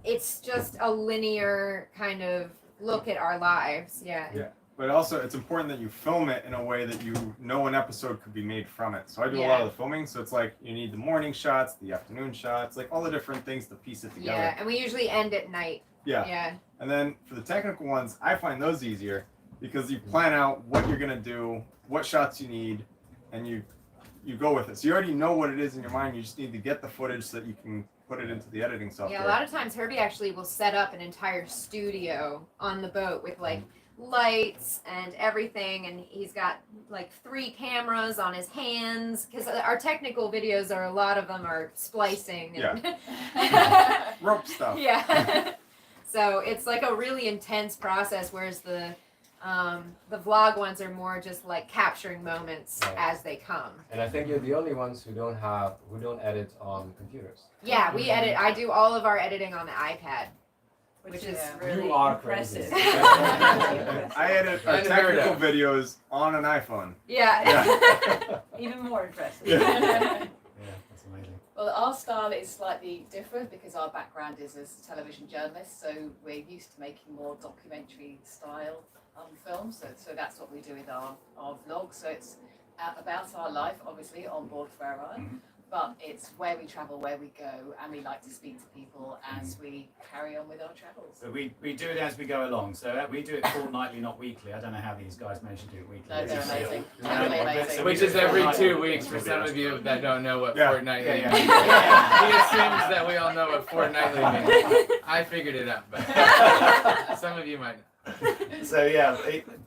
it's just a linear kind of look at our lives. Yeah. But also, it's important that you film it in a way that you know an episode could be made from it. So I do a lot of the filming. So it's like you need the morning shots, the afternoon shots, like all the different things to piece it together. Yeah, and we usually end at night. Yeah. And then for the technical ones, I find those easier because you plan out what you're gonna do, what shots you need, and you go with it. So you already know what it is in your mind. You just need to get the footage so that you can put it into the editing software. Yeah, a lot of times Herbie actually will set up an entire studio on the boat with like lights and everything, and he's got like 3 cameras on his hands because our technical videos a lot of them are splicing and rope stuff. Yeah. So it's like a really intense process, whereas the vlog ones are more just like capturing moments as they come. And I think you're the only ones who don't edit on computers. Yeah, we edit. I do all of our editing on the iPad. Which is really you are impressive. crazy. I edit our technical videos on an iPhone. Yeah. Even more impressive. Yeah, that's amazing. Well, our style is slightly different because our background is as television journalists, so we're used to making more documentary style films. So that's what we do with our vlog. So it's about our life, obviously, on board Faireye. But it's where we travel, where we go, and we like to speak to people as we carry on with our travels. But we do it as we go along. So we do it fortnightly, not weekly. I don't know how these guys manage to do it weekly. No, they're It's amazing. still- Totally amazing. So we Which do is it every fortnightly. 2 weeks for some of you that don't know what fortnightly means. Yeah. He assumes that we all know what fortnightly means. I figured it out, but some of you might know. So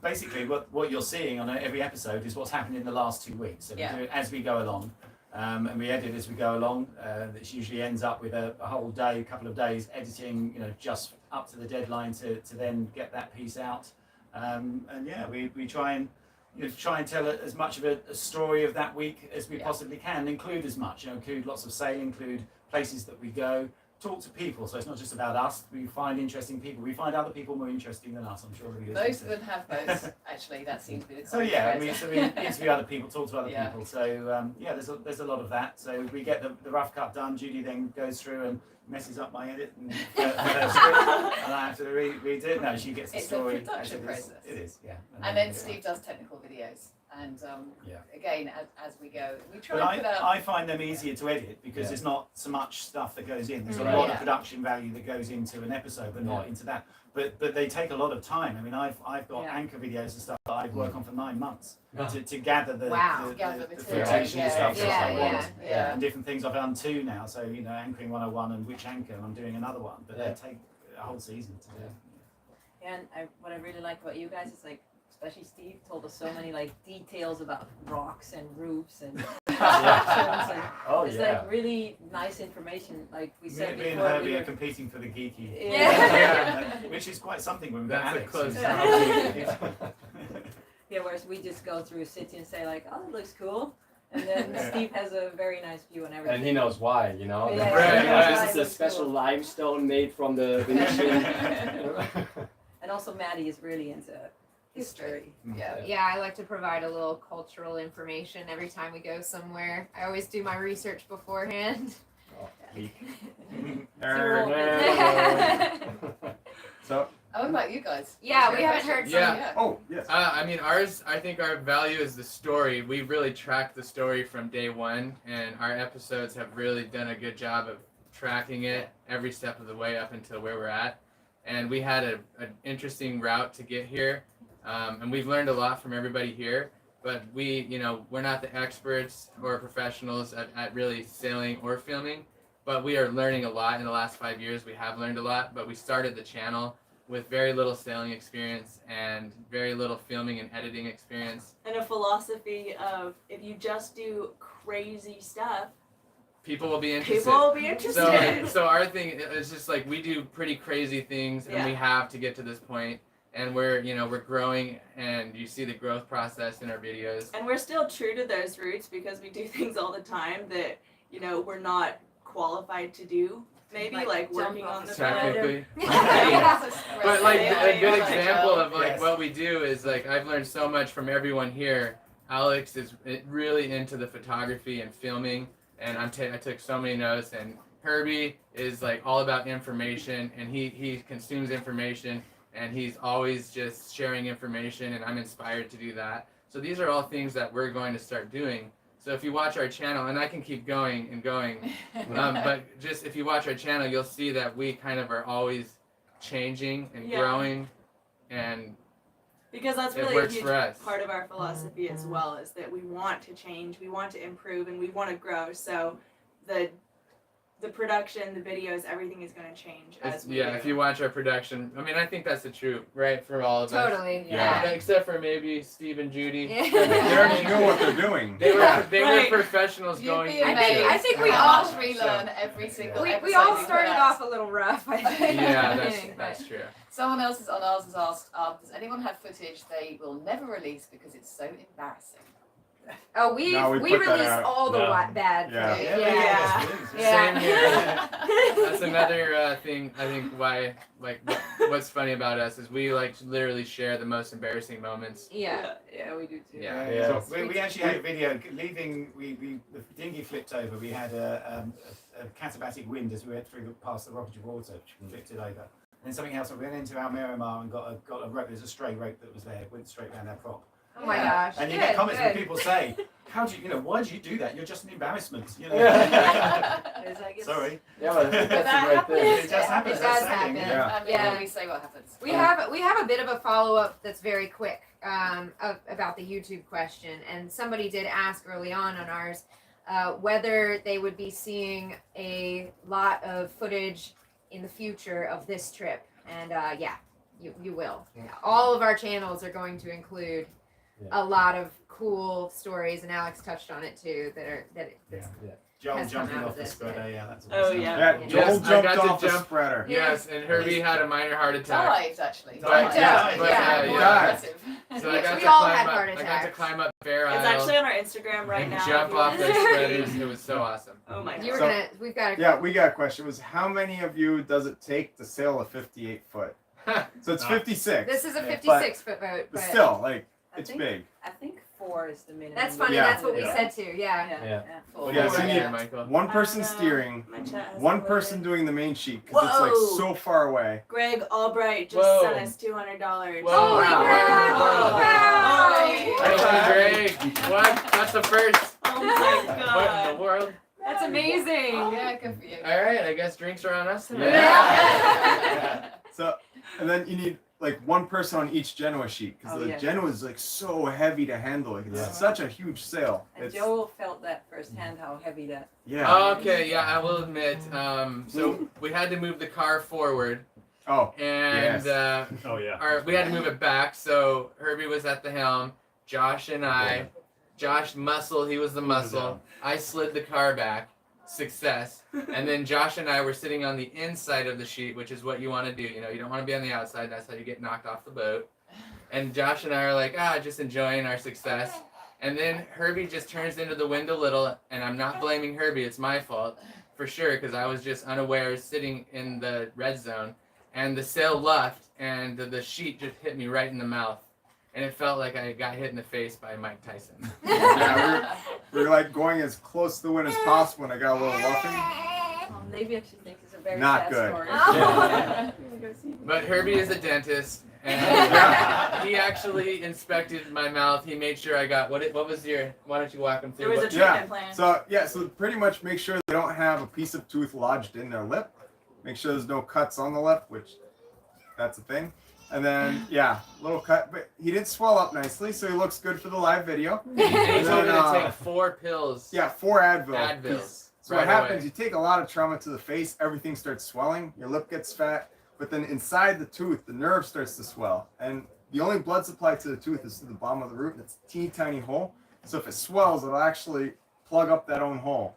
basically what you're seeing on every episode is what's happened in the last 2 weeks. So we do it as we go along. And we edit as we go along. This usually ends up with a whole day, a couple of days editing, just up to the deadline to then get that piece out. We try and tell as much of a story of that week as we possibly can. Include as much, include lots of sailing, include places that we go. Talk to people, so it's not just about us. We find interesting people. We find other people more interesting than us. I'm sure the Most of them have boats, actually. That seems to be the So we interview other people, talk to other people. So there's a lot of that. So we get the rough cut done. Judy then goes through and messes up my edit and and I have to redo it. No, she gets the story. It's a production process. It is, yeah. And then Steve does technical videos. And again, as we go, we try and put out... I find them easier to edit because there's not so much stuff that goes in. There's a lot of production value that goes into an episode, but not into that. But they take a lot of time. I mean, I've got anchor videos and stuff that I work on for 9 months to gather the footage and stuff that I want. And different things. I've done 2 now, so anchoring 101 and which anchor, and I'm doing another one. But they take a whole season to do. Yeah, and what I really like about you guys is like, especially Steve told us so many like details about rocks and roofs and it's like really nice information. Like we said Me and before, Herbie are competing for the geeky, which is quite something when we've got That's a Alex. close Yeah, whereas we just go through a city and say like, oh, it looks cool. And then Steve has a very nice view on everything. And he knows why, you know. Yeah, Right, right. This is a special limestone made from the Venetian. And also Maddie is really into history. Yeah. Yeah, I like to provide a little cultural information every time we go somewhere. I always do my research beforehand. So, What about you guys? Yeah, we haven't heard from Yeah. oh yes. I mean, I think our value is the story. We really tracked the story from day one, and our episodes have really done a good job of tracking it every step of the way up until where we're at. And we had an interesting route to get here, and we've learned a lot from everybody here. But we're not the experts or professionals at really sailing or filming, but we are learning a lot in the last 5 years. We have learned a lot, but we started the channel with very little sailing experience and very little filming and editing experience. And a philosophy of if you just do crazy stuff, People will be interested. people will be interested. So our thing is just like we do pretty crazy things, and we have to get to this point. And we're growing, and you see the growth process in our videos. And we're still true to those roots because we do things all the time that, we're not qualified to do. Maybe like jump working off on the the boat. Technically. Yeah. But like a good Yeah. example of like Yes. what we do is like I've learned so much from everyone here. Alex is really into the photography and filming, and I took so many notes. And Herbie is like all about information, and he consumes information, and he's always just sharing information, and I'm inspired to do that. So these are all things that we're going to start doing. So if you watch our channel, and I can keep going and going, but just if you watch our channel, you'll see that we kind of are always changing and growing, and Because that's it really a works huge for us. part of our philosophy as well, is that we want to change, we want to improve, and we want to grow. So the production, the videos, everything is going to change as we do. If you watch our production, I mean, I think that's the truth, right, for all of us. Totally. Yeah. Except for maybe Steve and Judy. They already know what they're doing. They were Right. professionals You'd going be into amazed. it. I think we how all- much we learn every single We episode. all we started put off out. a little rough, I think. Yeah, But- that's true. Someone else on ours has asked, does anyone have footage they will never release because it's so embarrassing? Oh, No, we we put that release out. all the No. bad Yeah. footage. Yeah. Same here. That's another thing I think why what's funny about us is we literally share the most embarrassing moments. Yeah. Yeah, we do too. Yeah. Yeah. So we actually had a video leaving. The dinghy flipped over. We had a katabatic wind as we went past the Rock of Gibraltar, which flipped it over. And then something else. We went into our Miramar and got a rope. There's a stray rope that was there. It went straight around our prop. Oh my gosh. And you Good, get comments good. where people say, "How do why do you do that? You're just an embarrassment." It's like it's, Sorry. Yeah, but But that's that a great thing. It just happens. It that's does sailing, happen. Yeah. And Yeah. we say what happens. We have a bit of a follow up that's very quick about the YouTube question, and somebody did ask early on ours whether they would be seeing a lot of footage in the future of this trip, and you will. All of our channels are going to include a lot of cool stories, and Alex touched on it too. That's Joel Has come jumping out off of the this, spreader. Yeah, that's Oh, awesome. yeah. Yeah, Yes, Joel I jumped got to off the jump. spreader. Yes, and Herbie had a minor heart attack. Died, actually. But- yeah, but, yeah. more Died. impressive. So I got We to all climb had up. heart I got to attacks. climb up Bear It's Isle actually on our Instagram right and now. jump if you off want those to see. spreaders. It was so awesome. Oh my you were god. we've got Yeah, we got a question. It was how many of you does it take to sail a 58 foot? So it's 56. This is a Yeah. 56-foot boat, But but still, like, I it's think- big. I think 4 is the minimum. that's funny. Yeah. That's what we Yeah. said too. Yeah. Yeah. Four. Yeah, so Four, you need- Michael. One person I don't know. steering, My chat has one it person loaded. doing the main sheet because it's Whoa. like so far away. Greg Albright just Whoa. sent us $200. Whoa. Holy Wow. crap! Wow. Wow. Thank you, Greg. What? That's the first. Oh my What in god. the world? That's amazing. Yeah, good for you. All right, I guess drinks are on us tonight. Yeah. So, and then you need like one person on each Genoa sheet because Oh, the yeah. Genoa is like so heavy to handle. Like, it's Yeah. such a huge sail. And It's, Joel felt that firsthand how heavy that. yeah. Okay, yeah, I will admit. So we had to move the car forward, Oh, and Yes. Oh yeah. we had to move it back. So Herbie was at the helm. Josh and I. Josh muscle. He was the muscle. I slid the car back. Success. And then Josh and I were sitting on the inside of the sheet, which is what you want to do. You know, you don't want to be on the outside. That's how you get knocked off the boat. And Josh and I are like, just enjoying our success. And then Herbie just turns into the wind a little, and I'm not blaming Herbie, it's my fault, for sure, because I was just unaware sitting in the red zone. And the sail left, and the sheet just hit me right in the mouth. And it felt like I got hit in the face by Mike Tyson. Yeah, we were like going as close to the wind as possible, and I got a little luffing. Maybe actually thinks it's a very Not sad good. story. Yeah. But Herbie is a dentist, and he actually inspected my mouth. He made sure I got what was your? Why don't you walk him There through? was a What, treatment plan. So pretty much make sure they don't have a piece of tooth lodged in their lip. Make sure there's no cuts on the lip, which that's a thing. And then little cut, but he did swell up nicely, so he looks good for the live video. and he told me to take 4 pills. Yeah, 4 Advil. Advils. So right what happens? away. You take a lot of trauma to the face, everything starts swelling, your lip gets fat, but then inside the tooth, the nerve starts to swell, and the only blood supply to the tooth is to the bottom of the root, and it's a teeny tiny hole. So if it swells, it'll actually plug up that own hole,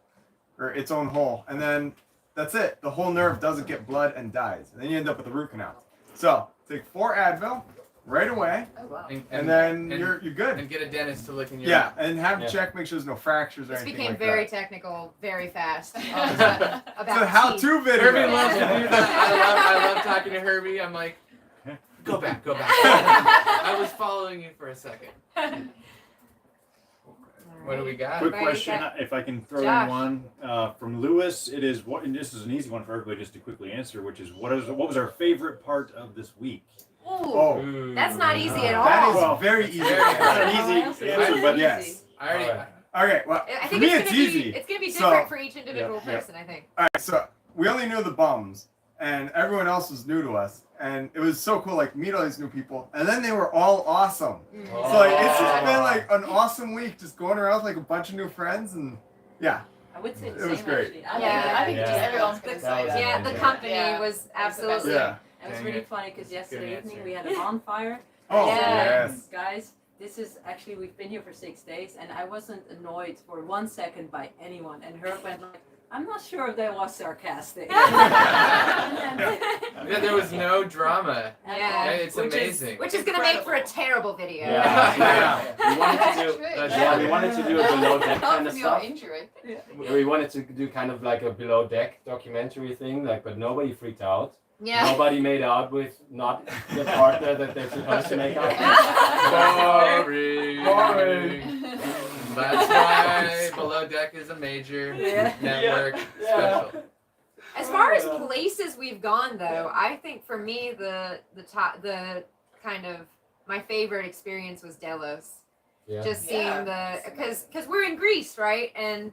or its own hole, and then that's it. The whole nerve doesn't get blood and dies, and then you end up with a root canal. So take 4 Advil right away, Oh wow. and then you're good. And get a dentist to look in your Yeah, and have Yeah. check, make sure there's no fractures or This anything became like very that. technical, very fast. All of a sudden, It's a about how-to teeth. video. Herbie loves to do that. I love talking to Herbie. I'm like, go back. I was following you for a second. What do we got? Quick Right, question, that- if I can throw Josh. in one from Lewis. It is what, and this is an easy one for everybody just to quickly answer, which is what was our favorite part of this week? Ooh, Oh, Ooh. that's not easy at all. that is Well, very easy. very It's good. an easy answer, but Yes. I already. Alright. Okay, well, I for think me it's it's gonna easy. be different So- for each individual Yeah. person. I think. All right, so we only knew the bums, and everyone else was new to us, and it was so cool. Like meet all these new people, and then they were all awesome. So like it's just been like an awesome week, just going around with like a bunch of new friends, and yeah, I would say the It was same great. actually. Yeah. I think Yeah. just everyone's going to That say was that. Yeah, the amazing. company Yeah. was That's the best. absolutely. yeah. It was Dang really it. funny because yesterday answer. evening we had a bonfire. Oh Yeah. yes. Guys, this is actually, we've been here for 6 days and I wasn't annoyed for 1 second by anyone. And Herb went like, I'm not sure if that was sarcastic. Yeah, there was no drama. Yeah. It's Which is- amazing. Which is gonna make for a terrible video. Yeah. We wanted to do. That's true. Yeah, we wanted to do a below deck Apart kind of from your stuff. injury. We wanted to do kind of like a below deck documentary thing, like, but nobody freaked out. Yeah. Nobody made out with not the partner that they're supposed to make out with. Boring. Boring. That's why Below Deck is a major network Yeah. special. As far as places we've gone, though, I think for me the kind of my favorite experience was Delos. Yeah. Just Yeah. seeing because we're in Greece, right? And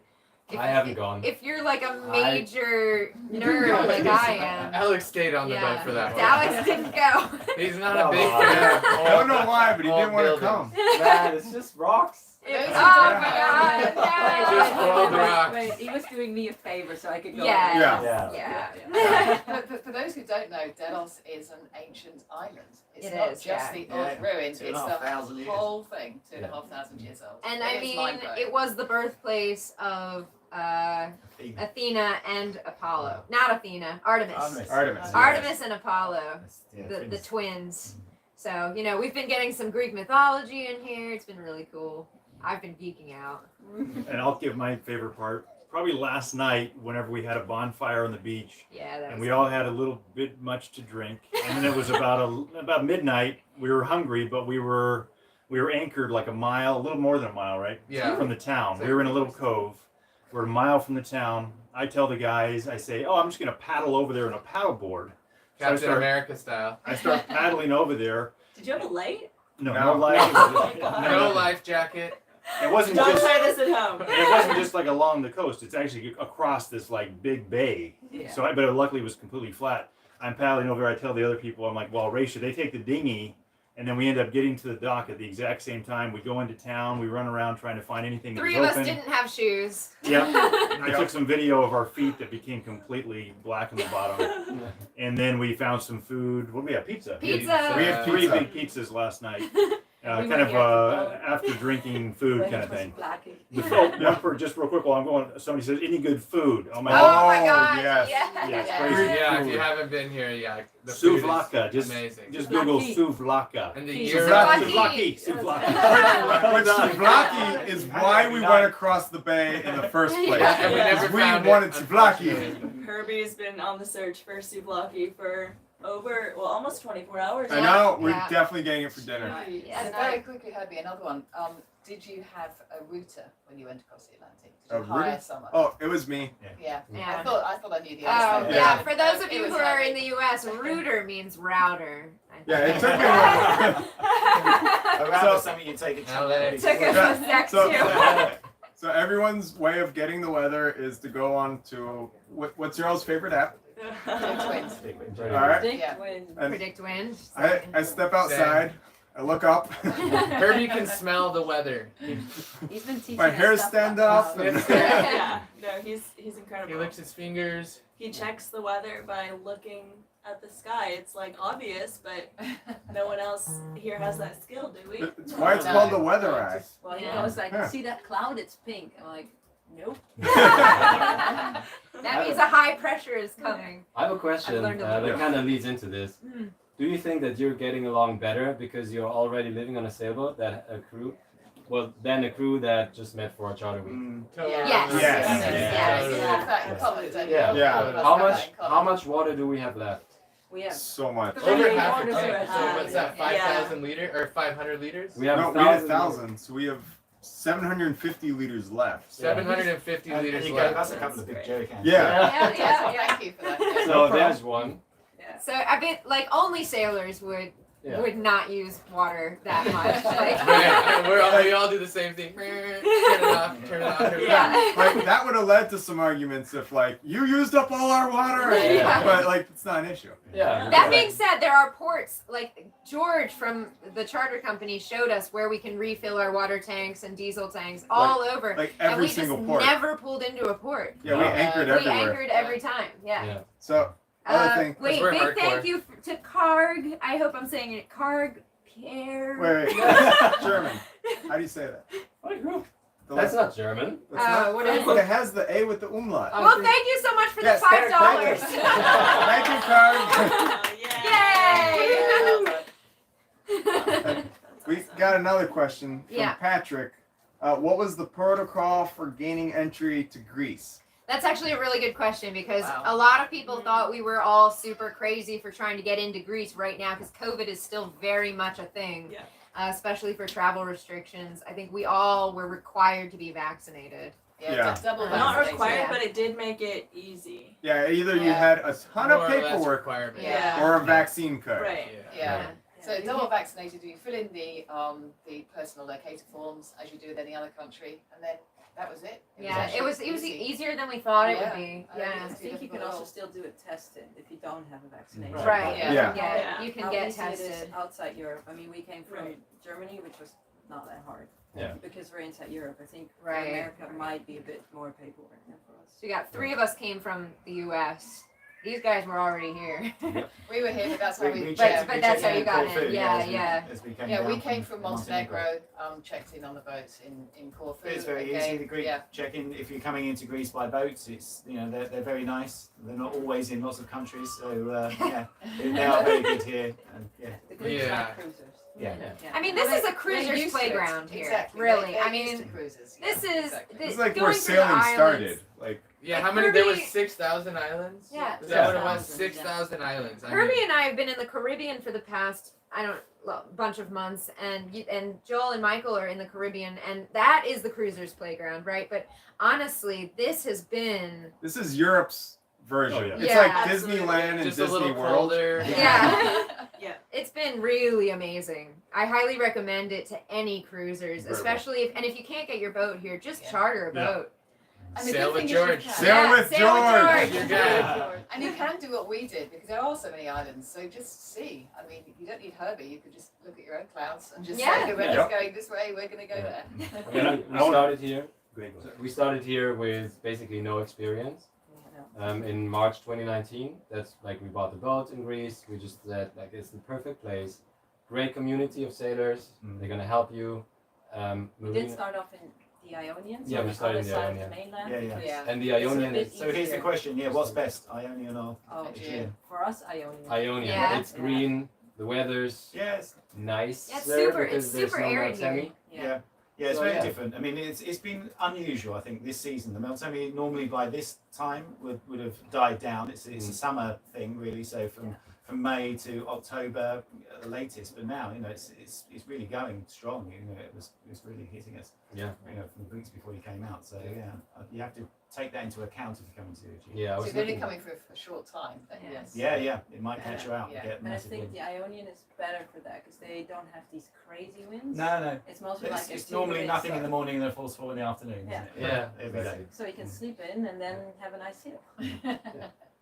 I haven't gone. if you're like a major nerd like I am, Alex stayed on the Yeah. boat for that one. Alex didn't go. He's not a Come big on. fan. of I don't know why, but he all didn't want to buildings. come. Man, it's just rocks. Oh my god! Just No. roll the rocks. Wait, he was doing me a favor so I could go. Yeah. Yeah. Yeah. But for those who don't know, Delos is an ancient island. It's It not is, just yeah. the Yeah. old ruins, it's 2,500 the years. whole thing, 2,500 years old. And I It is mean, mind-blowing. it was the birthplace of Athena. Athena and Apollo. Not Athena, Artemis. Artemis. Artemis and Apollo, Yeah, the twins. twins. So, you know, we've been getting some Greek mythology in here. It's been really cool. I've been geeking out. And I'll give my favorite part. Probably last night, whenever we had a bonfire on the beach, Yeah, that and was we all had a little bit much to drink, and then it was about midnight. We were hungry, but we were anchored like a little more than a mile, right? Yeah. From the town. We were in a little cove. We're a mile from the town. I tell the guys, I say, "Oh, I'm just gonna paddle over there in a paddle board." So I Captain start- America style. I start paddling over there. Did you have a light? No No. light. Oh my God. No life jacket. It wasn't Don't just. try this at home. It wasn't just like along the coast. It's actually across this like big bay. Yeah. So but luckily it was completely flat. I'm paddling over. I tell the other people, I'm like, well, Ray, should they take the dinghy? And then we end up getting to the dock at the exact same time. We go into town. We run around trying to find anything that Three was of us open. didn't have shoes. Yeah. I took some video of our feet that became completely black on the bottom. And then we found some food. What did we have? Pizza. Pizza. We had three Pizza. big pizzas last night. We kind were here of to after drinking food When kind it of was thing. Blackie. Just real quick while I'm going, somebody says, any good food? Oh my Oh God. my Oh, gosh! yes. Yes. Yeah, it's Yeah. crazy. Yeah, if food. you haven't been here, yeah, the food is Souvlaka, just amazing. Google Souvlaki. souvlaka. And the Souvlaki. gyro. Souvlaki. Which souvlaki is why we went across the bay in the first place. Yeah, and we Yeah. never We found wanted it, souvlaki. unfortunately. Herbie's been on the search for souvlaki for almost 24 hours. I know, we're Yeah. definitely getting it for dinner. Yes, So very quickly, Herbie, another one. Did you have a router when you went across the Atlantic? Did you A hire router? someone? Oh, it was me. Yeah. Yeah. I thought I knew the Oh, answer. yeah. Yeah. For those of It you was who are Herbie. in the U.S., router means router. Yeah, it took me a while. Around So- is something you take a Now that It took us Yeah. a sec So- too. So everyone's way of getting the weather is to go on to what's your all's favorite app? Twins. All right. Predict Yeah. when. And Predict wind. I step outside, I look up, Herbie can smell the weather. He's been teaching my us hair stuff stand about up. clouds. Yeah, no, he's He incredible. licks his fingers. He checks the weather by looking at the sky. It's like obvious, but no one else here has that skill, do we? It's why it's called the weather eye. Well, he Yeah. knows, like, Yeah. see that cloud? It's pink. I'm like, nope. That means a high pressure is coming. I have a question I've learned a that lot. kind of leads into this. Hmm. Do you think that you're getting along better because you're already living on a sailboat than a crew that just met for a charter week? Totally. Yes. Yes. Totally. Yeah. Yeah. How much water do we have left? We have So much. Over Three half a quarters of tank. it. So what's that? Yeah. 5,000 liters or 500 liters? We have No, we had 1,000, so we have 750 liters left. 750 And liters you go, left. that's a couple of big jerry cans. Yeah. Yeah. Thank you for that. Yeah. So there's one. So I bet like only sailors Yeah. would not use water that much. Like, We all do the same thing. Turn it off, turn it off, turn it off. yeah. Like that would have led to some arguments if like you used up all our water, Yeah. but like it's not an issue. Yeah. That being said, there are ports like George from the charter company showed us where we can refill our water tanks and diesel tanks all over. Like And every we single just port. never pulled into a port. Yeah, we No. anchored We everywhere. anchored every time. Yeah. Yeah. So other thing. Wait, we're big hardcore. thank you to Karg. I hope I'm saying it. Karg Pierre. Wait, German. How do you say that? The That's last- not German. that's not- what is But it? it has the A with the umlaut. Oh, Well, thank you so much for Yes, the $5. thank you, Carl. Yeah. Yay! We got another question from Yeah. Patrick. What was the protocol for gaining entry to Greece? That's actually a really good question because Wow. a lot of people thought we were all super crazy for trying to get into Greece right now because COVID is still very much a thing, Yeah. Especially for travel restrictions. I think we all were required to be vaccinated. Yeah. Double Not vaccinated. required, Yeah. but it did make it easy. Yeah, either you Yeah. had a ton More of or less paperwork requirement. Yeah. or a vaccine card. Right. Yeah. So Yeah. double vaccinated, you fill in the personal locator forms as you do with any other country, and then that was it. Yeah, it was easy. easier than we thought it Yeah. would be. I Yeah. I It's think you can difficult. also still do a test if you don't have a vaccination. Right. Yeah. Yeah. Yeah. You can How get easy it is tested. outside Europe. I mean, we came from Right. Germany, which was not that hard. Yeah. Because we're inside Europe. I think for Right. America might be a bit more paperwork than for us. So you got 3 of us came from the U.S. These guys were already here. We were here, but that's how we. But that's how you got in. Yeah, yeah. Yeah, we came from Montenegro, checked in on the boat in Corfu. It's very again, easy. The Greek Yeah. check-in, if you're coming into Greece by boats, it's they're very nice. They're not always in lots of countries, so yeah, they are very good here. And yeah, The Greeks Yeah. like cruisers. yeah. I mean, this is a They're cruiser's used to it. playground here. Exactly. Really. They're I used to mean, cruises. this Yeah, is exactly. It's like going where through the sailing islands. started. Like Yeah, how Like many? There was Herbie- 6,000 islands. Yeah. Is that what it was? 6,000, 6,000 islands. I Herbie mean, and I have been in the Caribbean for the past bunch of months, and Joel and Michael are in the Caribbean, and that is the cruisers' playground, right? But honestly, this has been this is Europe's version. Oh, yeah. It's Yeah, like absolutely. Disneyland and just a Disney little World. colder. yeah. Yeah. It's been really amazing. I highly recommend it to any cruisers, Incredible. especially if you can't get your boat here, just Yeah. charter a Yeah. boat. And the Sail good with thing is you George. can- Sail Yeah, with sail with George. George. You're good. And you can do what we did because there are so many islands. So just see. I mean, you don't need Herbie. You could just look at your own clouds and just Yeah. say, we're Yeah. just going this way. We're going to go Yeah. there. Yeah. We started here. Great. We started here with basically no experience. In March 2019, that's like we bought the boat in Greece. We just said like it's the perfect place. great community of sailors. They're gonna help you. We did start off in the Ionian, so Yeah, we the started other in the side of the Ionian. mainland. Yeah. And the It's a Ionian bit is So here's the easier. question. Yeah, what's best, Ionian or Oh, Aegean? for us, Ionian. Ionian. Yeah. It's green. The weather's Yes. nice. Yeah, it's there super- because it's there's super no arid here. Meltemi. Yeah. Yeah, it's So, very yeah. different. I mean, it's been unusual, I think, this season. The Meltemi normally by this time would have died down. It's a summer thing, really. So from May to October, at the latest. But now, it's really going strong. It was really hitting us. Yeah. From the weeks before you came out. So you have to take that into account if you're coming to Aegean. Yeah, I So was if you're only looking. coming for a short time, then Yeah. yes. Yeah, it might catch you out Yeah. and get And I massive think wind. the Ionian is better for that because they don't have these crazy winds. No. It's mostly like It's a normally 2 nothing in minutes, the morning and a force fall in the afternoon, Yeah. isn't it? Yeah, Every day. so you can sleep in and then have a nice sail.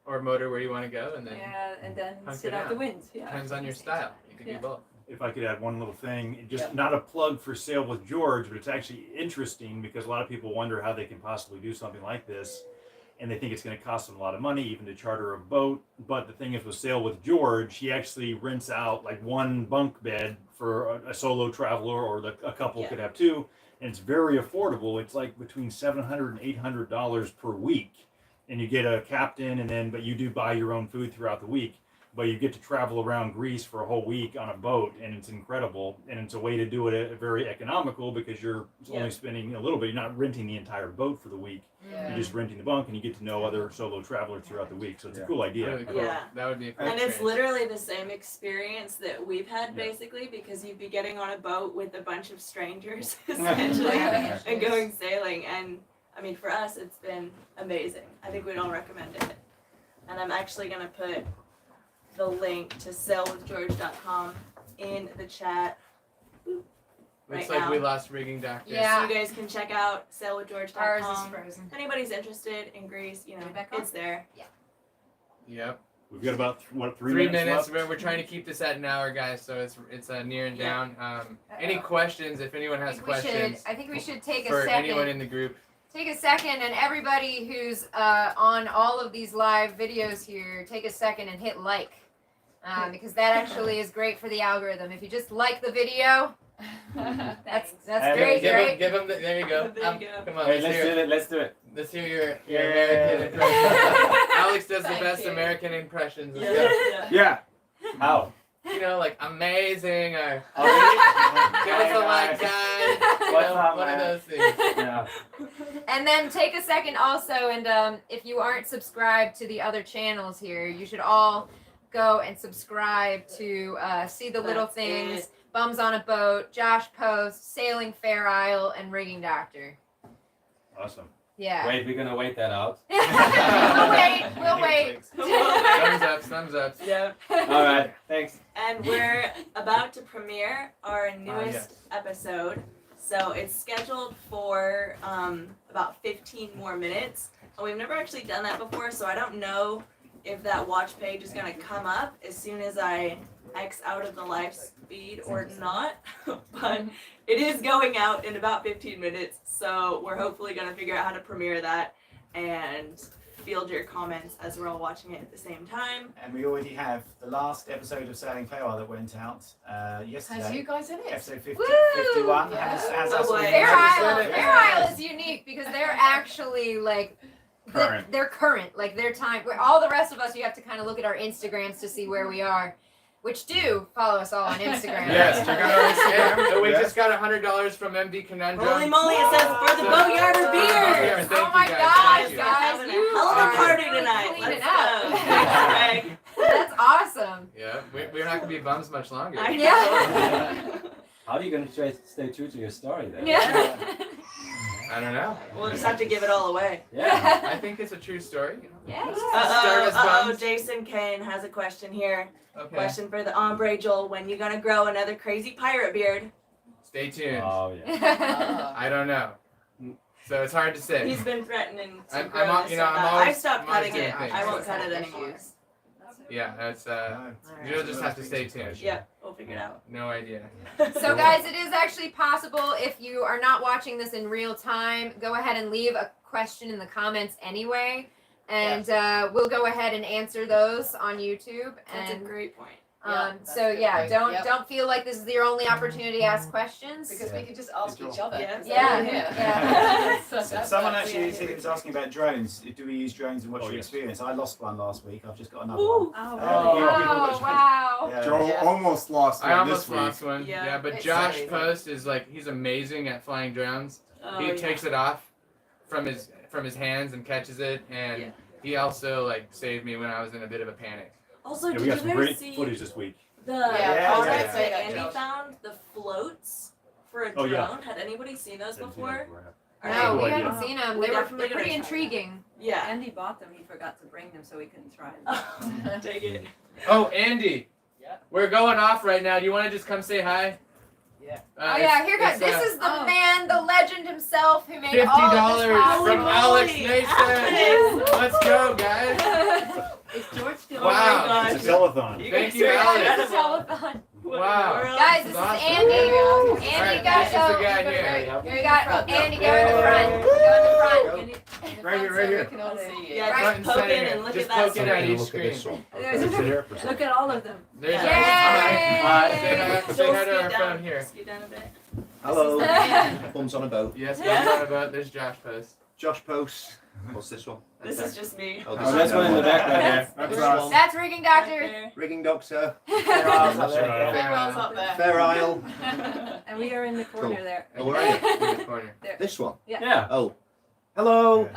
Or motor where you want to go, and then Yeah, and then Hunker sit out the down. wind. Yeah. depends on your style. You can Yeah. do both. If I could add one little thing, just Yeah. not a plug for Sail with George, but it's actually interesting because a lot of people wonder how they can possibly do something like this. And they think it's going to cost them a lot of money, even to charter a boat. But the thing is, with Sail with George, he actually rents out like one bunk bed for a solo traveler, or a couple could have two. And it's very affordable. It's like between $700 and $800 per week. And you get a captain, but you do buy your own food throughout the week. But you get to travel around Greece for a whole week on a boat, and it's incredible. And it's a way to do it very economical because you're only spending a little bit. You're not renting the entire boat for the week. Yeah. You're just renting the bunk, and you get to know other solo travelers throughout the week. So it's a cool idea. Really cool. Yeah. That would be a cool And it's experience. literally the same experience that we've had Yeah. basically, because you'd be getting on a boat with a bunch of strangers essentially Yeah. and going sailing. And I mean, for us, it's been amazing. I think we'd all recommend it. And I'm actually gonna put the link to sailwithgeorge.com in the chat. Looks right like we now. lost rigging doctor. Yeah. So you guys can check out Ours is sailwithgeorge.com. frozen. If anybody's interested in Greece, Are we back on? it's there. Yep. We've got about 3 3 minutes left. We're trying to keep this at an hour, guys. So it's near and down. Any questions? If anyone has questions I think we should take a for anyone second. in the group. Take a second, and everybody who's on all of these live videos here, take a second and hit like, because that actually is great for the algorithm. If you just like the video, that's And great, right? Give them. There you go. There you go. Come on. Hey, let's do it. Let's hear your Yeah. American impression. Alex does the Thank best you. American impressions. and Yeah. stuff. Yeah. How? You know, like amazing or Oh, really? give us a like, Hey, guys. You What's know, up, one of man? those things. Yeah. And then take a second also, and if you aren't subscribed to the other channels here, you should all go and subscribe to See the Little That's Things, it. Bums on a Boat, Josh Post, Sailing Fair Isle, and Rigging Doctor. Awesome. Yeah. Wait, we're gonna wait that out. We'll wait. Thumbs up. Yeah. All right. Thanks. And we're about to premiere our newest yes. episode. So it's scheduled for about 15 more minutes. And we've never actually done that before, so I don't know if that watch page is going to come up as soon as I X out of the live feed or not. But it is going out in about 15 minutes, so we're hopefully going to figure out how to premiere that and field your comments as we're all watching it at the same time. And we already have the last episode of Sailing Farewell that went out yesterday. Has you guys in it? Episode 50, Woo! 51 Yeah. has Oh, us boy. reading Fair episode. Isle, it. Fair Isle is unique because they're actually like Current. they're current, like their time. Where all the rest of us, you have to kind of look at our Instagrams to see where we are. Which do follow us all on Instagram. Yes, check out our Instagram. So we Yes. just got $100 from MD Conundrum. Holy moly, it says for the Boatyarder beers! Thank Oh you, my guys. gosh, Thank you. We're guys, having you a hell of are a party really tonight. cleaning Let's up. go. Thanks, Greg. That's awesome. Yeah, we're not gonna be bums much longer. I Yeah. know. How are you gonna stay true to your story then? Yeah. I don't know. We'll just have to give it all away. Yeah. I think it's a true story. Yes. Start us bums. Jason Kane has a question here. Okay. Question for the ombre Joel. When you gonna grow another crazy pirate beard? Stay tuned. Oh yeah. I don't know. So it's hard to say. He's been threatening to I'm grow al- this you know, or I'm that. always- I've stopped I'm always cutting doing it. things. I won't cut it anymore. Yeah, that's you'll just have to stay tuned. Yeah, we'll figure it out. No idea. So guys, it is actually possible if you are not watching this in real time, go ahead and leave a question in the comments anyway. And we'll go ahead and answer those on YouTube. That's a And great point. that's So good. yeah, don't Yep. don't feel like this is your only opportunity to ask questions. Because we could just ask Good each job. other. Yeah. 'cause Yeah, they're here. yeah. So Someone that's actually yeah. was asking about drones. Do we use drones and what's Oh, your yes. experience? I lost one last week. I've just got another Ooh. one. Oh, Oh, really? Oh wow. Yeah. Joel Yeah. almost lost one I almost this week. lost one. Yeah. Yeah, but It's Josh amazing. Post is like he's amazing at flying drones. Oh, He yeah. takes it off from his hands and catches it, and Yeah. he also like saved me when I was in a bit of a panic. Also, Yeah, we did got you some guys great see footage this week. the Yeah, projects yeah. that Yeah. Andy found? The floats for a Oh, drone. yeah. Had anybody seen those Didn't see before? that before. No, we idea. haven't seen them. We're They were definitely pretty gonna try intriguing. Yeah. Andy bought them. He forgot to bring them, so we couldn't try them. Take it. Oh, Andy. Yeah. We're going off right now. Do you want to just come say hi? Yeah. Oh yeah, here goes. This is the Oh. man, the legend himself, who made $50 all of this from possible. Alex Holy Mason. Alex. Let's go, guys. Is George still? Oh my Wow. gosh. It's a telethon. You Thank guys you, are Alex. incredible. What in the Wow. world? Guys, this is Awesome. Andy. Andy Alright, got this is the guy here. You got Andy. Go in the Yay. front. Go in the front. In the Right here, front right so here. we can all see you. Yeah, Right. Front and poke center. in and look Just at that poke in at each screen. There's Look at all of them. There's Yay! Hi. Say hi Joel, to our scoot down. phone here. Scoot down a bit. Hello. This is Bums on a boat. Yes, Yeah. what about there's Josh Post. Josh Post. What's this one? This is just me. Oh, Oh, that's one in the back right there. That's This us. one. That's rigging Right doctor. there. Rigging Doctor. That's right. Farewell's up there. Fair Isle. And we are in the corner Cool. there. Oh, where are you? In the corner. This one. Yeah. Oh. Hello.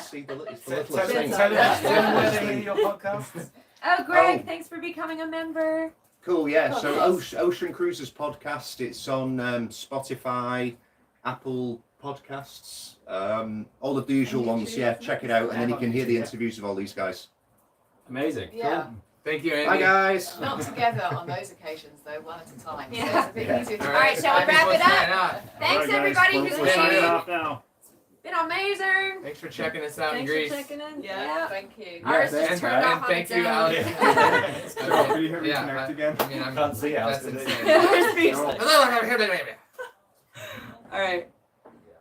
See the it's the Tell littlest them thing. tell them where they hear your podcasts. Oh, Greg, Oh. thanks for becoming a member. Cool, yeah. So Ocean Cruisers podcast. It's on Spotify, Apple Podcasts, all of the usual ones. Yeah, check it out, and then you can hear the interviews of all these guys. Amazing. Yeah. Thank you, Andy. Bye, guys. Not together on those occasions though, one at a time. Yeah. So it's a bit Yeah. easier to All right, shall we I just wrap want it to sign up? off. Thanks All right, everybody guys, who's we're signing listening. off now. Been amazing. Thanks for checking us out in Thanks Greece. for checking in. Yeah. Thank you. Ours thanks, just turned And off on thank its you, own. Alex. Joel, can you hear me Yeah, connect again? I mean, I'm Can't see it. That's That's insane. We're speechless. No. All right.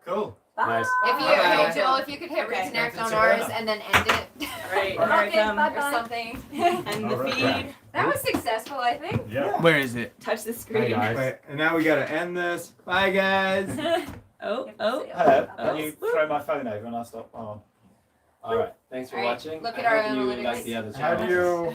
Cool. Nice. If you, Bye. hey Joel, if you could hit Okay. reconnect on That's ours it. and then end it. All right. Or Here I come. something. And the All right. feed. That was successful, I think. Yeah. Where is it? Touch the Hey screen. guys. Wait, and now we gotta end this. Bye, guys. Oh. Hello. Can you throw my phone over and I'll stop? Oh. All right. Thanks for All right, watching. look I at our hope you analytics. like the other How do channels. you?